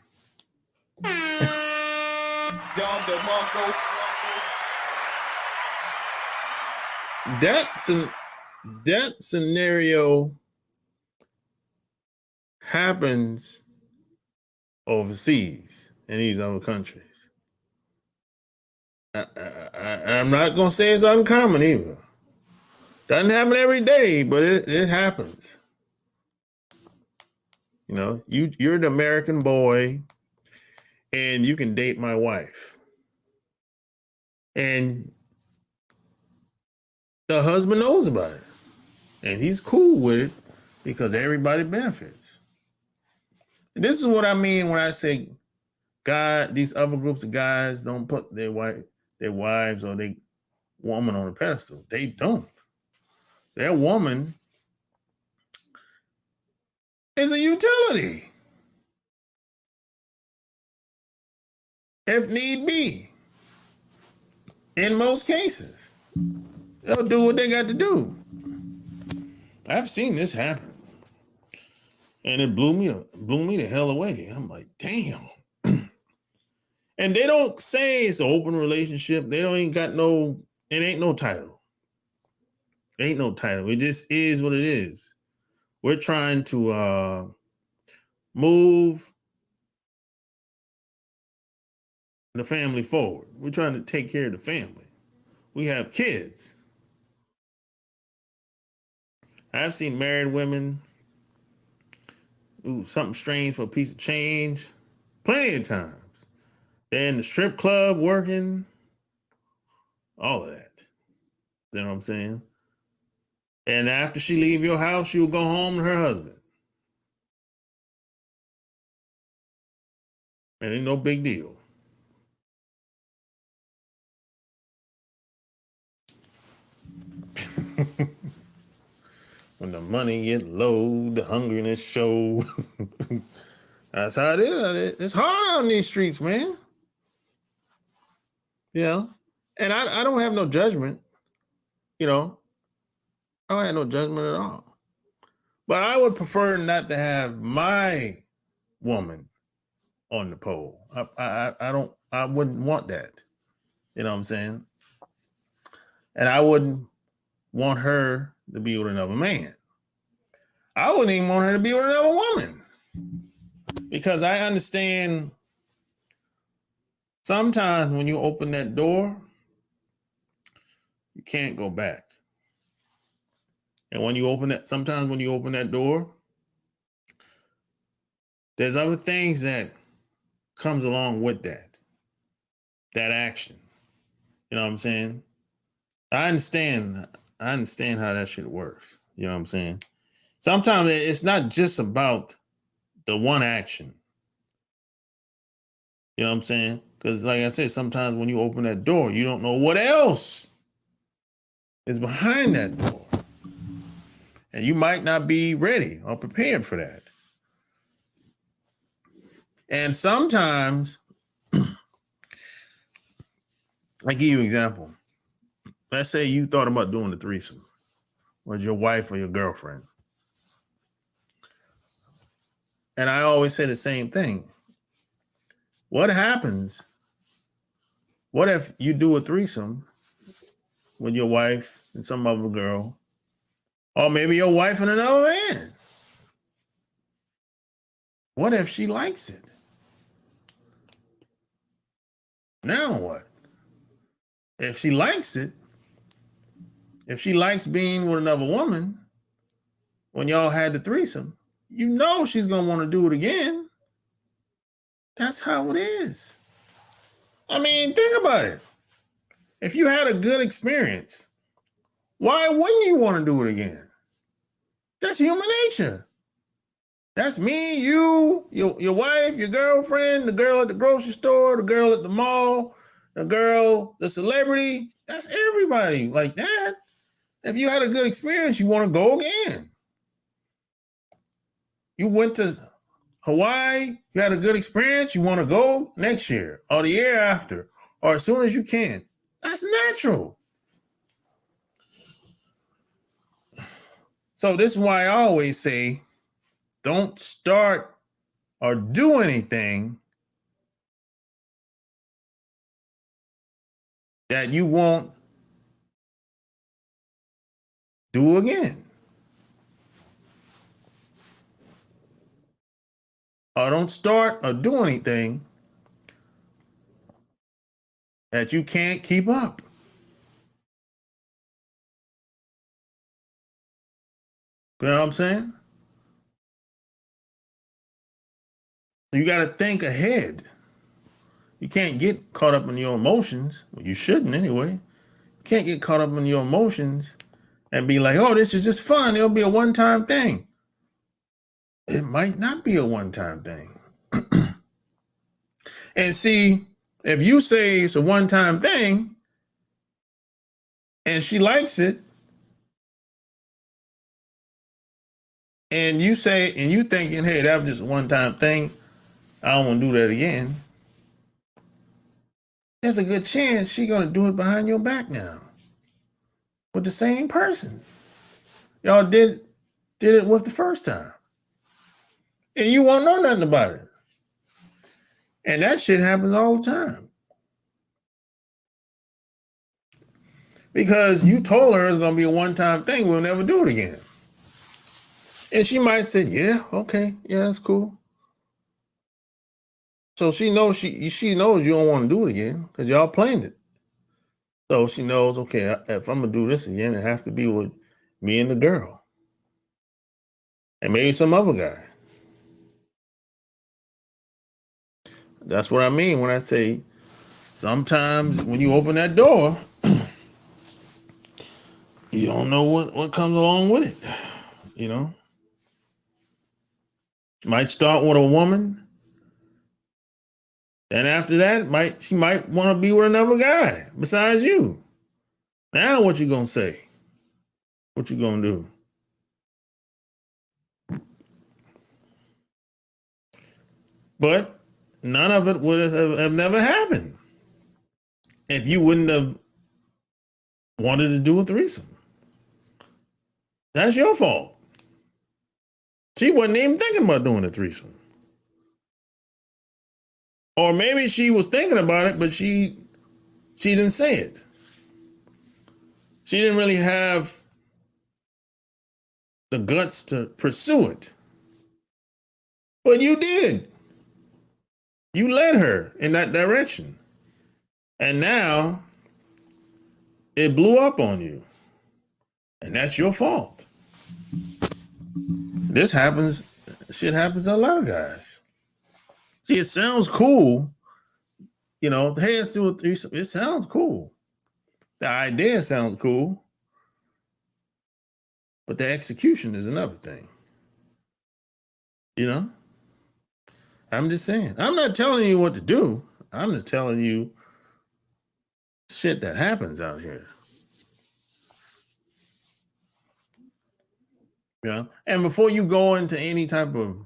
That scenario happens overseas in these other countries. I'm not going to say it's uncommon either. Doesn't happen every day, but it happens. You know, you're the American boy and you can date my wife. And the husband knows about it. And he's cool with it because everybody benefits. And this is what I mean when I say these other groups of guys don't put their wives or their woman on a pedestal. They don't. Their woman is a utility, if need be. In most cases, they'll do what they got to do. I've seen this happen, and it blew me the hell away. I'm like, damn. And they don't say it's an open relationship. They ain't no title. Ain't no title. It just is what it is. We're trying to move the family forward. We're trying to take care of the family. We have kids. I've seen married women do something strange for a piece of change plenty of times. They're in the strip club working, all of that. You know what I'm saying? And after she leave your house, she will go home to her husband. It ain't no big deal. When the money get low, the hungriness show. That's how it is. It's hard out in these streets, man. You know? And I don't have no judgment. You know? I don't have no judgment at all. But I would prefer not to have my woman on the pole. I wouldn't want that. You know what I'm saying? And I wouldn't want her to be with another man. I wouldn't even want her to be with another woman. Because I understand sometimes when you open that door, you can't go back. And sometimes when you open that door, there's other things that comes along with that action. You know what I'm saying? I understand how that shit works. You know what I'm saying? Sometimes it's not just about the one action. You know what I'm saying? Because like I said, sometimes when you open that door, you don't know what else is behind that door. And you might not be ready or prepared for that. And sometimes I give you an example. Let's say you thought about doing the threesome with your wife or your girlfriend. And I always say the same thing. What happens? What if you do a threesome with your wife and some other girl, or maybe your wife and another man? What if she likes it? Now what? If she likes it, if she likes being with another woman, when y'all had the threesome, you know she's going to want to do it again. That's how it is. I mean, think about it. If you had a good experience, why wouldn't you want to do it again? That's human nature. That's me, you, your wife, your girlfriend, the girl at the grocery store, the girl at the mall, the girl, the celebrity. That's everybody like that. If you had a good experience, you want to go again. You went to Hawaii, you had a good experience, you want to go next year or the year after or as soon as you can. That's natural. So this is why I always say, don't start or do anything that you won't do again. Or don't start or do anything that you can't keep up. You know what I'm saying? You got to think ahead. You can't get caught up in your emotions. Well, you shouldn't anyway. You can't get caught up in your emotions and be like, oh, this is just fun. It'll be a one-time thing. It might not be a one-time thing. And see, if you say it's a one-time thing and she likes it, and you say, and you thinking, hey, that was just a one-time thing, I don't want to do that again, there's a good chance she's going to do it behind your back now with the same person. Y'all did it with the first time. And you won't know nothing about it. And that shit happens all the time. Because you told her it's going to be a one-time thing, we'll never do it again. And she might say, yeah, okay, yeah, that's cool. So she knows she knows you don't want to do it again because y'all planned it. So she knows, okay, if I'm going to do this again, it has to be with me and the girl. And maybe some other guy. That's what I mean when I say sometimes when you open that door, you don't know what comes along with it. You know? Might start with a woman. And after that, she might want to be with another guy besides you. Now what you gonna say? What you gonna do? But none of it would have never happened if you wouldn't have wanted to do a threesome. That's your fault. She wasn't even thinking about doing a threesome. Or maybe she was thinking about it, but she didn't say it. She didn't really have the guts to pursue it. But you did. You led her in that direction. And now it blew up on you. And that's your fault. Shit happens to a lot of guys. See, it sounds cool. You know, hey, let's do a threesome. It sounds cool. The idea sounds cool. But the execution is another thing. You know? I'm just saying. I'm not telling you what to do. I'm just telling you shit that happens out here. You know? And before you go into any type of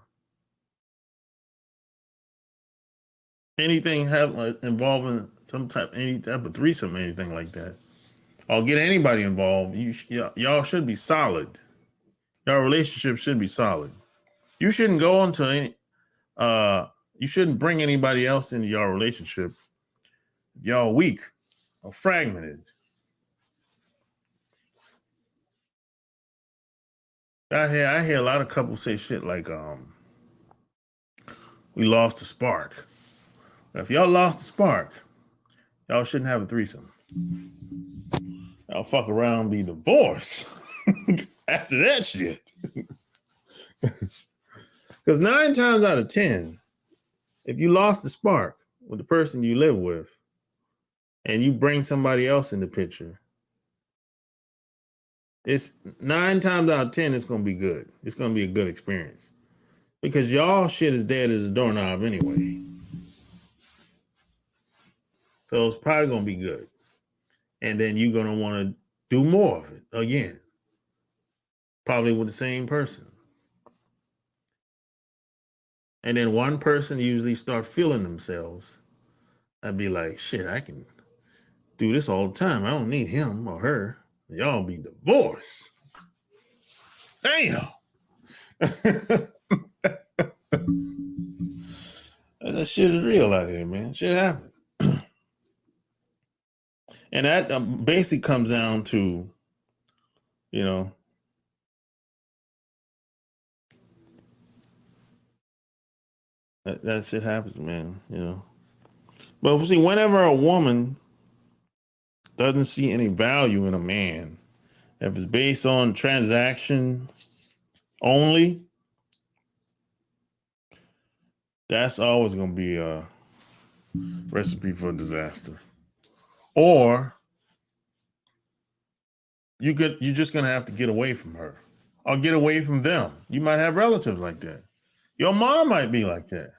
anything involving any type of threesome, anything like that, or get anybody involved, y'all should be solid. Your relationship should be solid. You shouldn't go into any. You shouldn't bring anybody else into your relationship. Y'all weak or fragmented. I hear a lot of couples say shit like, we lost the spark. If y'all lost the spark, y'all shouldn't have a threesome. Y'all fuck around and be divorced after that shit. Because 9 times out of 10, if you lost the spark with the person you live with and you bring somebody else in the picture, it's 9 times out of 10, it's going to be good. It's going to be a good experience. Because y'all shit is dead as a doorknob anyway. So it's probably going to be good. And then you're going to want to do more of it again. Probably with the same person. And then one person usually start feeling themselves. I'd be like, shit, I can do this all the time. I don't need him or her. Y'all be divorced. Damn. That shit is real out here, man. Shit happens. And that basically comes down to, you know, that shit happens, man, you know. But see, whenever a woman doesn't see any value in a man, if it's based on transaction only, that's always going to be a recipe for disaster. Or you're just going to have to get away from her or get away from them. You might have relatives like that. Your mom might be like that.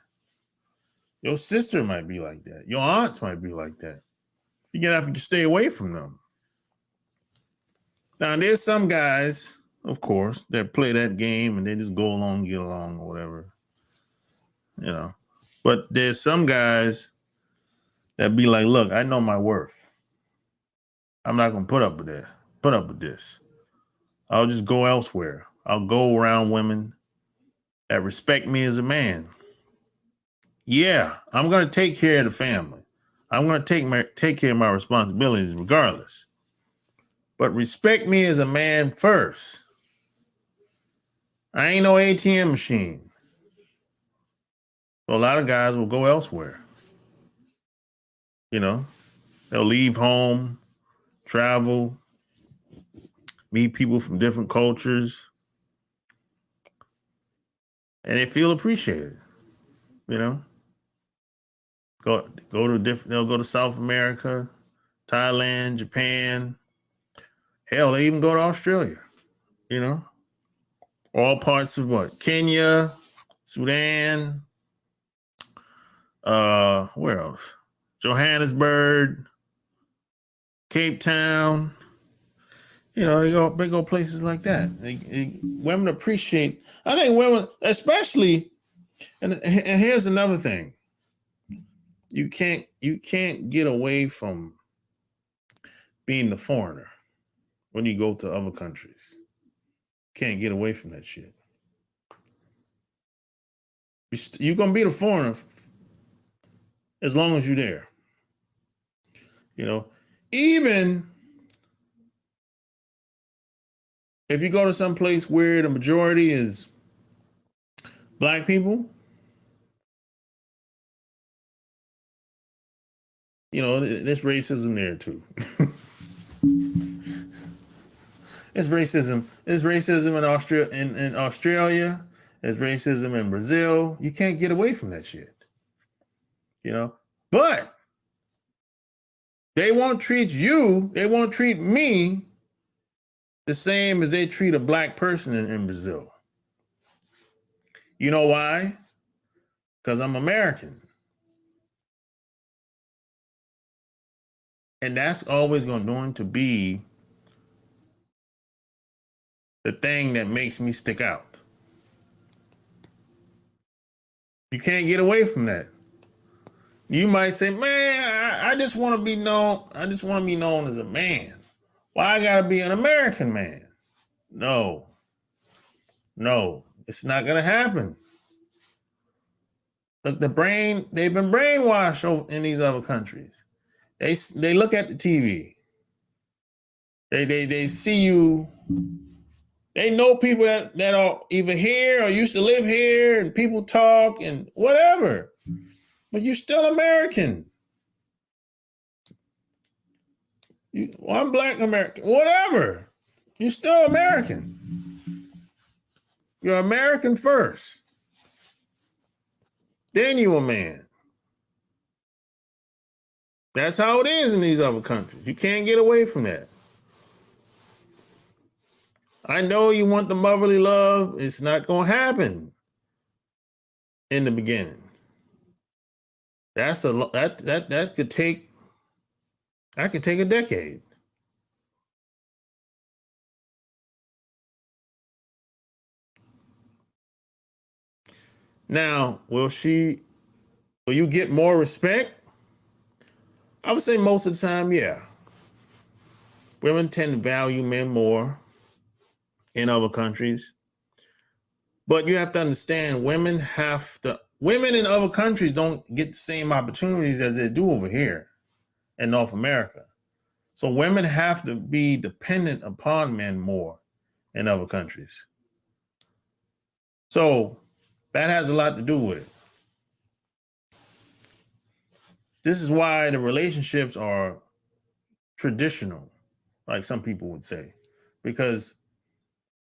Your sister might be like that. Your aunts might be like that. You're going to have to stay away from them. Now, there's some guys, of course, that play that game and they just go along, get along, or whatever. You know. But there's some guys that be like, look, I know my worth. I'm not going to put up with this. I'll just go elsewhere. I'll go around women that respect me as a man. Yeah, I'm going to take care of the family. I'm going to take care of my responsibilities regardless. But respect me as a man first. I ain't no ATM machine. So a lot of guys will go elsewhere. You know, they'll leave home, travel, meet people from different cultures, and they feel appreciated. You know, they'll go to South America, Thailand, Japan. Hell, they even go to Australia. You know, all parts of what? Kenya, Sudan. Where else? Johannesburg, Cape Town. You know, they go places like that. Women appreciate. I think women, especially, and here's another thing. You can't get away from being the foreigner when you go to other countries. Can't get away from that shit. You're gonna be the foreigner as long as you're there. You know, even if you go to some place where the majority is black people, you know, there's racism there too. There's racism. There's racism in Australia. There's racism in Brazil. You can't get away from that shit. You know, but they won't treat me the same as they treat a black person in Brazil. You know why? Because I'm American. And that's always going to be the thing that makes me stick out. You can't get away from that. You might say, man, I just want to be known. I just want to be known as a man. Why I gotta be an American man? No, it's not gonna happen. Look, they've been brainwashed in these other countries. They look at the TV. They see you. They know people that are either here or used to live here, and people talk and whatever. But you're still American. I'm Black American. Whatever. You're still American. You're American first. Then you're a man. That's how it is in these other countries. You can't get away from that. I know you want the motherly love. It's not going to happen in the beginning. That could take a decade. Now, will you get more respect? I would say most of the time, yeah. Women tend to value men more in other countries. But you have to understand, women in other countries don't get the same opportunities as they do over here in North America. So women have to be dependent upon men more in other countries. So that has a lot to do with it. This is why the relationships are traditional, like some people would say, because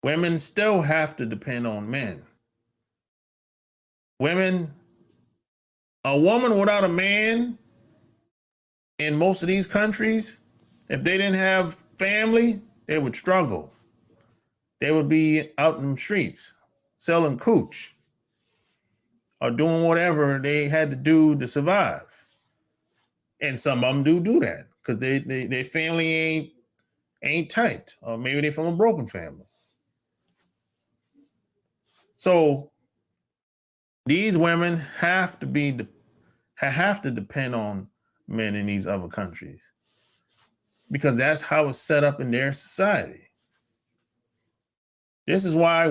women still have to depend on men. A woman without a man in most of these countries, if they didn't have family, they would struggle. They would be out in the streets selling cooch or doing whatever they had to do to survive. And some of them do that because their family ain't tight, or maybe they're from a broken family. So these women have to depend on men in these other countries because that's how it's set up in their society. This is why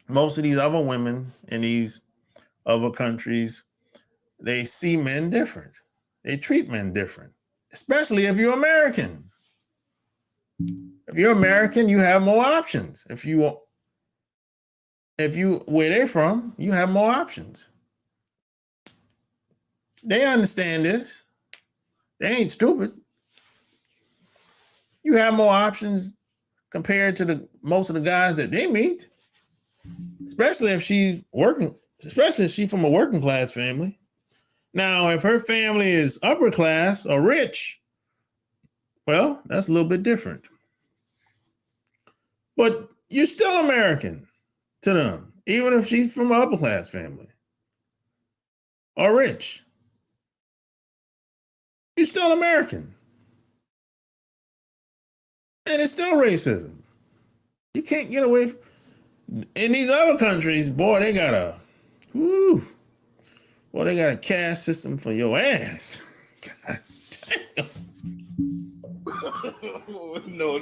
most of these other women in these other countries, they see men different. They treat men different, especially if you're American. If you're American, you have more options. If you where they're from, you have more options. They understand this. They ain't stupid. You have more options compared to most of the guys that they meet, especially if she's from a working class family. Now, if her family is upper class or rich, well, that's a little bit different. But you're still American to them, even if she's from an upper class family or rich. You're still American. And it's still racism. You can't get away from. In these other countries, boy, they got a caste system for your ass. God damn. No.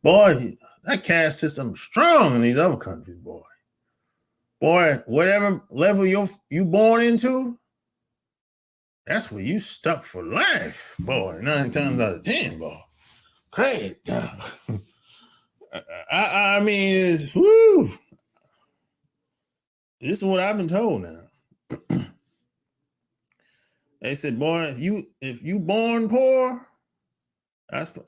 Boy, that caste system's strong in these other countries, boy. Boy, whatever level you born into, that's where you stuck for life, boy. 9 times out of 10, boy. Great. I mean, it's woo. This is what I've been told now. They said, boy, if you born poor,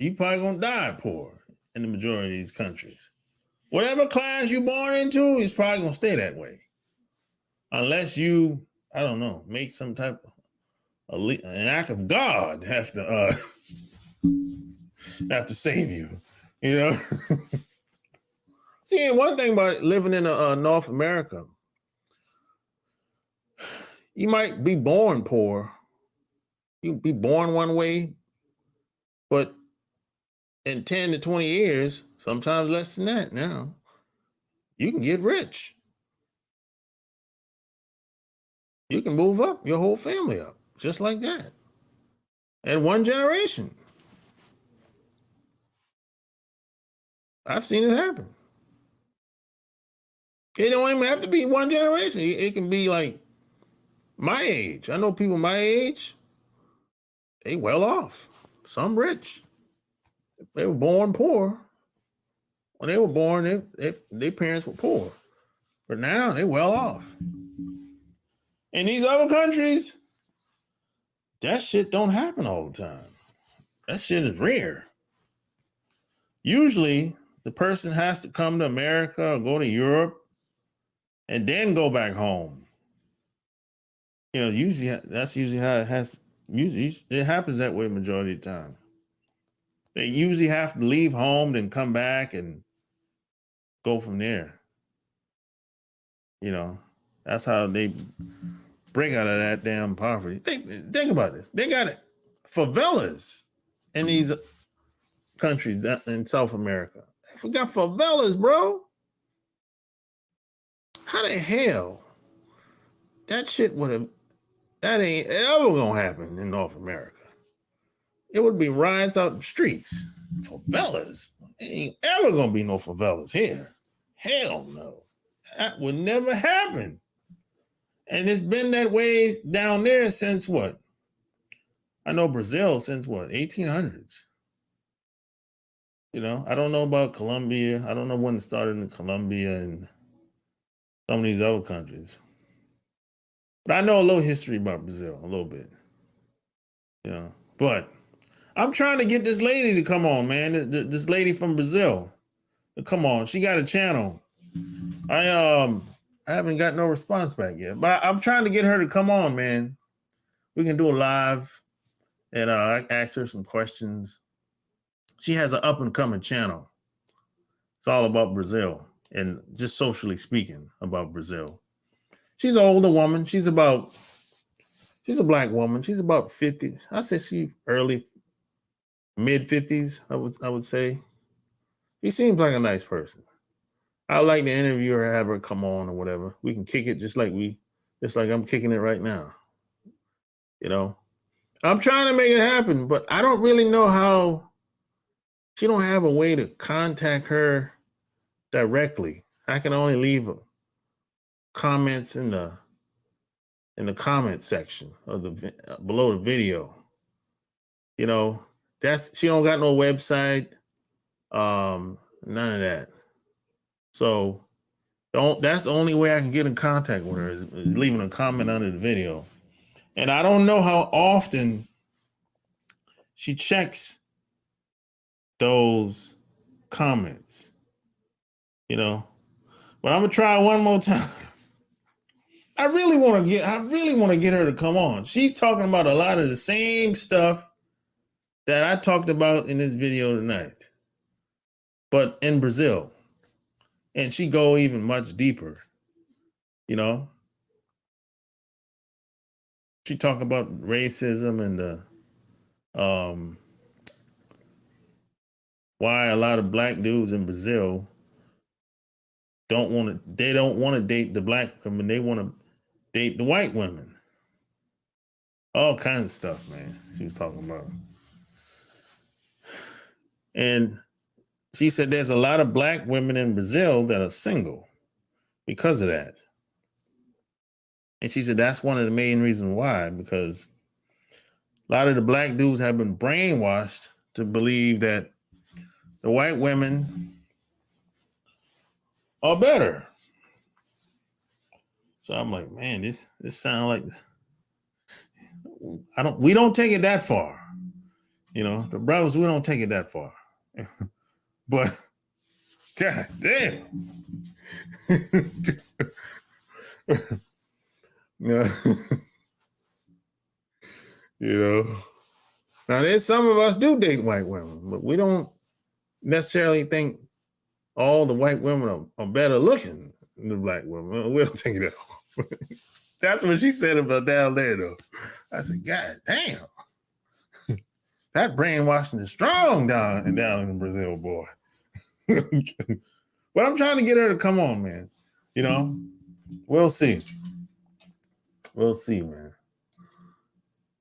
you probably gonna die poor in the majority of these countries. Whatever class you born into is probably gonna stay that way, unless you, I don't know, make some type of an act of God have to save you, you know. See, one thing about living in North America, you might be born poor. You be born one way, but in 10 to 20 years, sometimes less than that now, you can get rich. You can move up your whole family up just like that in one generation. I've seen it happen. It don't even have to be one generation. It can be like my age. I know people my age, they well off. Some rich. They were born poor. When they were born, their parents were poor. But now they well off. In these other countries, that shit don't happen all the time. That shit is rare. Usually, the person has to come to America or go to Europe and then go back home. You know, usually that's usually how it has. Usually, it happens that way majority of the time. They usually have to leave home, then come back and go from there. You know, that's how they break out of that damn poverty. Think about this. They got it. Favelas in these countries in South America. I forgot favelas, bro. How the hell that shit that ain't ever gonna happen in North America. It would be riots out in the streets. Favelas. Ain't ever gonna be no favelas here. Hell no. That would never happen. And it's been that way down there since what? I know Brazil since what? 1800s. You know, I don't know about Colombia. I don't know when it started in Colombia and some of these other countries. But I know a little history about Brazil, a little bit. You know, but I'm trying to get this lady to come on, man. This lady from Brazil. Come on, she got a channel. I haven't got no response back yet, but I'm trying to get her to come on, man. We can do a live, and I ask her some questions. She has an up and coming channel. It's all about Brazil and just socially speaking about Brazil. She's an older woman. She's a black woman. She's about 50. I say she's early, mid 50s. I would say. She seems like a nice person. I'd like to interview her, have her come on or whatever. We can kick it just like I'm kicking it right now. You know, I'm trying to make it happen, but I don't really know how. She don't have a way to contact her directly. I can only leave comments in the comment section of below the video. You know, she don't got no website, none of that. So that's the only way I can get in contact with her is leaving a comment under the video. And I don't know how often she checks those comments, you know, but I'm gonna try one more time. I really want to get her to come on. She's talking about a lot of the same stuff that I talked about in this video tonight, but in Brazil. And she go even much deeper, you know. She talk about racism and the why a lot of black dudes in Brazil don't want to date the black women. They want to date the white women. All kinds of stuff, man. She was talking about. And she said there's a lot of black women in Brazil that are single because of that. And she said that's one of the main reasons why, because a lot of the black dudes have been brainwashed to believe that the white women are better. So I'm like, man, this sounds like we don't take it that far. You know, the brothers, we don't take it that far. But God damn. Yeah. You know. Now there's some of us do date white women, but we don't necessarily think all the white women are better looking than the black women. We don't take it that. That's what she said about down there, though. I said, God damn. That brainwashing is strong down in Brazil, boy. But I'm trying to get her to come on, man. You know, we'll see. We'll see, man.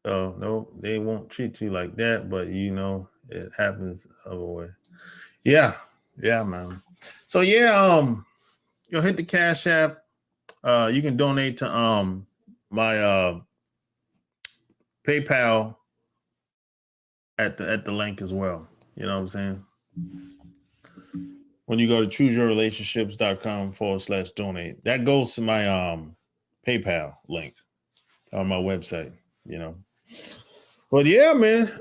So no, they won't treat you like that, but you know, it happens other way. Yeah, man. So yeah, you'll hit the Cash App. You can donate to my PayPal at the link as well. You know what I'm saying? When you go to chooseyourrelationships.com/donate, that goes to my PayPal link on my website, you know. But yeah, man.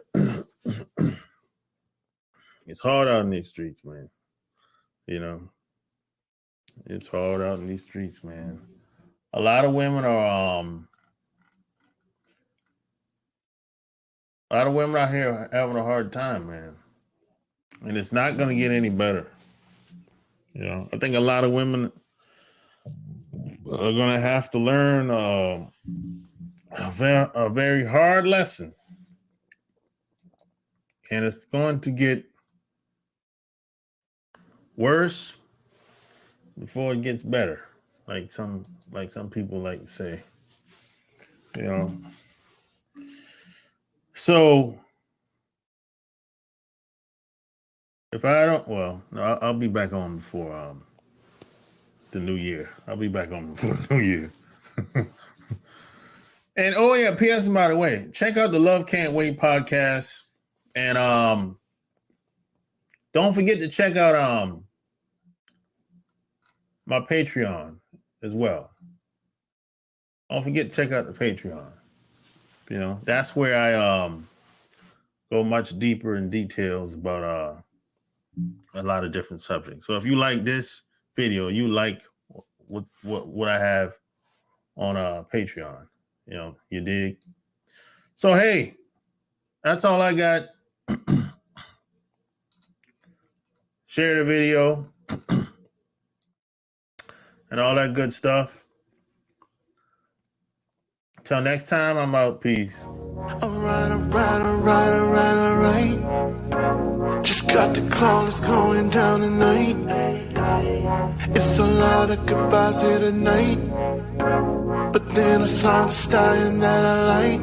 It's hard out in these streets, man. You know. It's hard out in these streets, man. A lot of women are a lot of women out here having a hard time, man. And it's not gonna get any better. You know, I think a lot of women are gonna have to learn a very hard lesson. And it's going to get worse before it gets better. Like some people like to say. You know. So if I don't, well, no, I'll be back on before the new year. I'll be back on before the new year. And oh yeah, P.S. by the way, check out the Love Can't Wait podcast, and don't forget to check out my Patreon as well. Don't forget to check out the Patreon. You know, that's where I go much deeper in details about a lot of different subjects. So if you like this video, you like what I have on Patreon, you know, you dig. So hey, that's all I got. Share the video and all that good stuff. Till next time, I'm out. Peace. Alright. Just got the callers going down tonight. It's a lot of goodbyes here tonight. But then I saw the stallion that I like.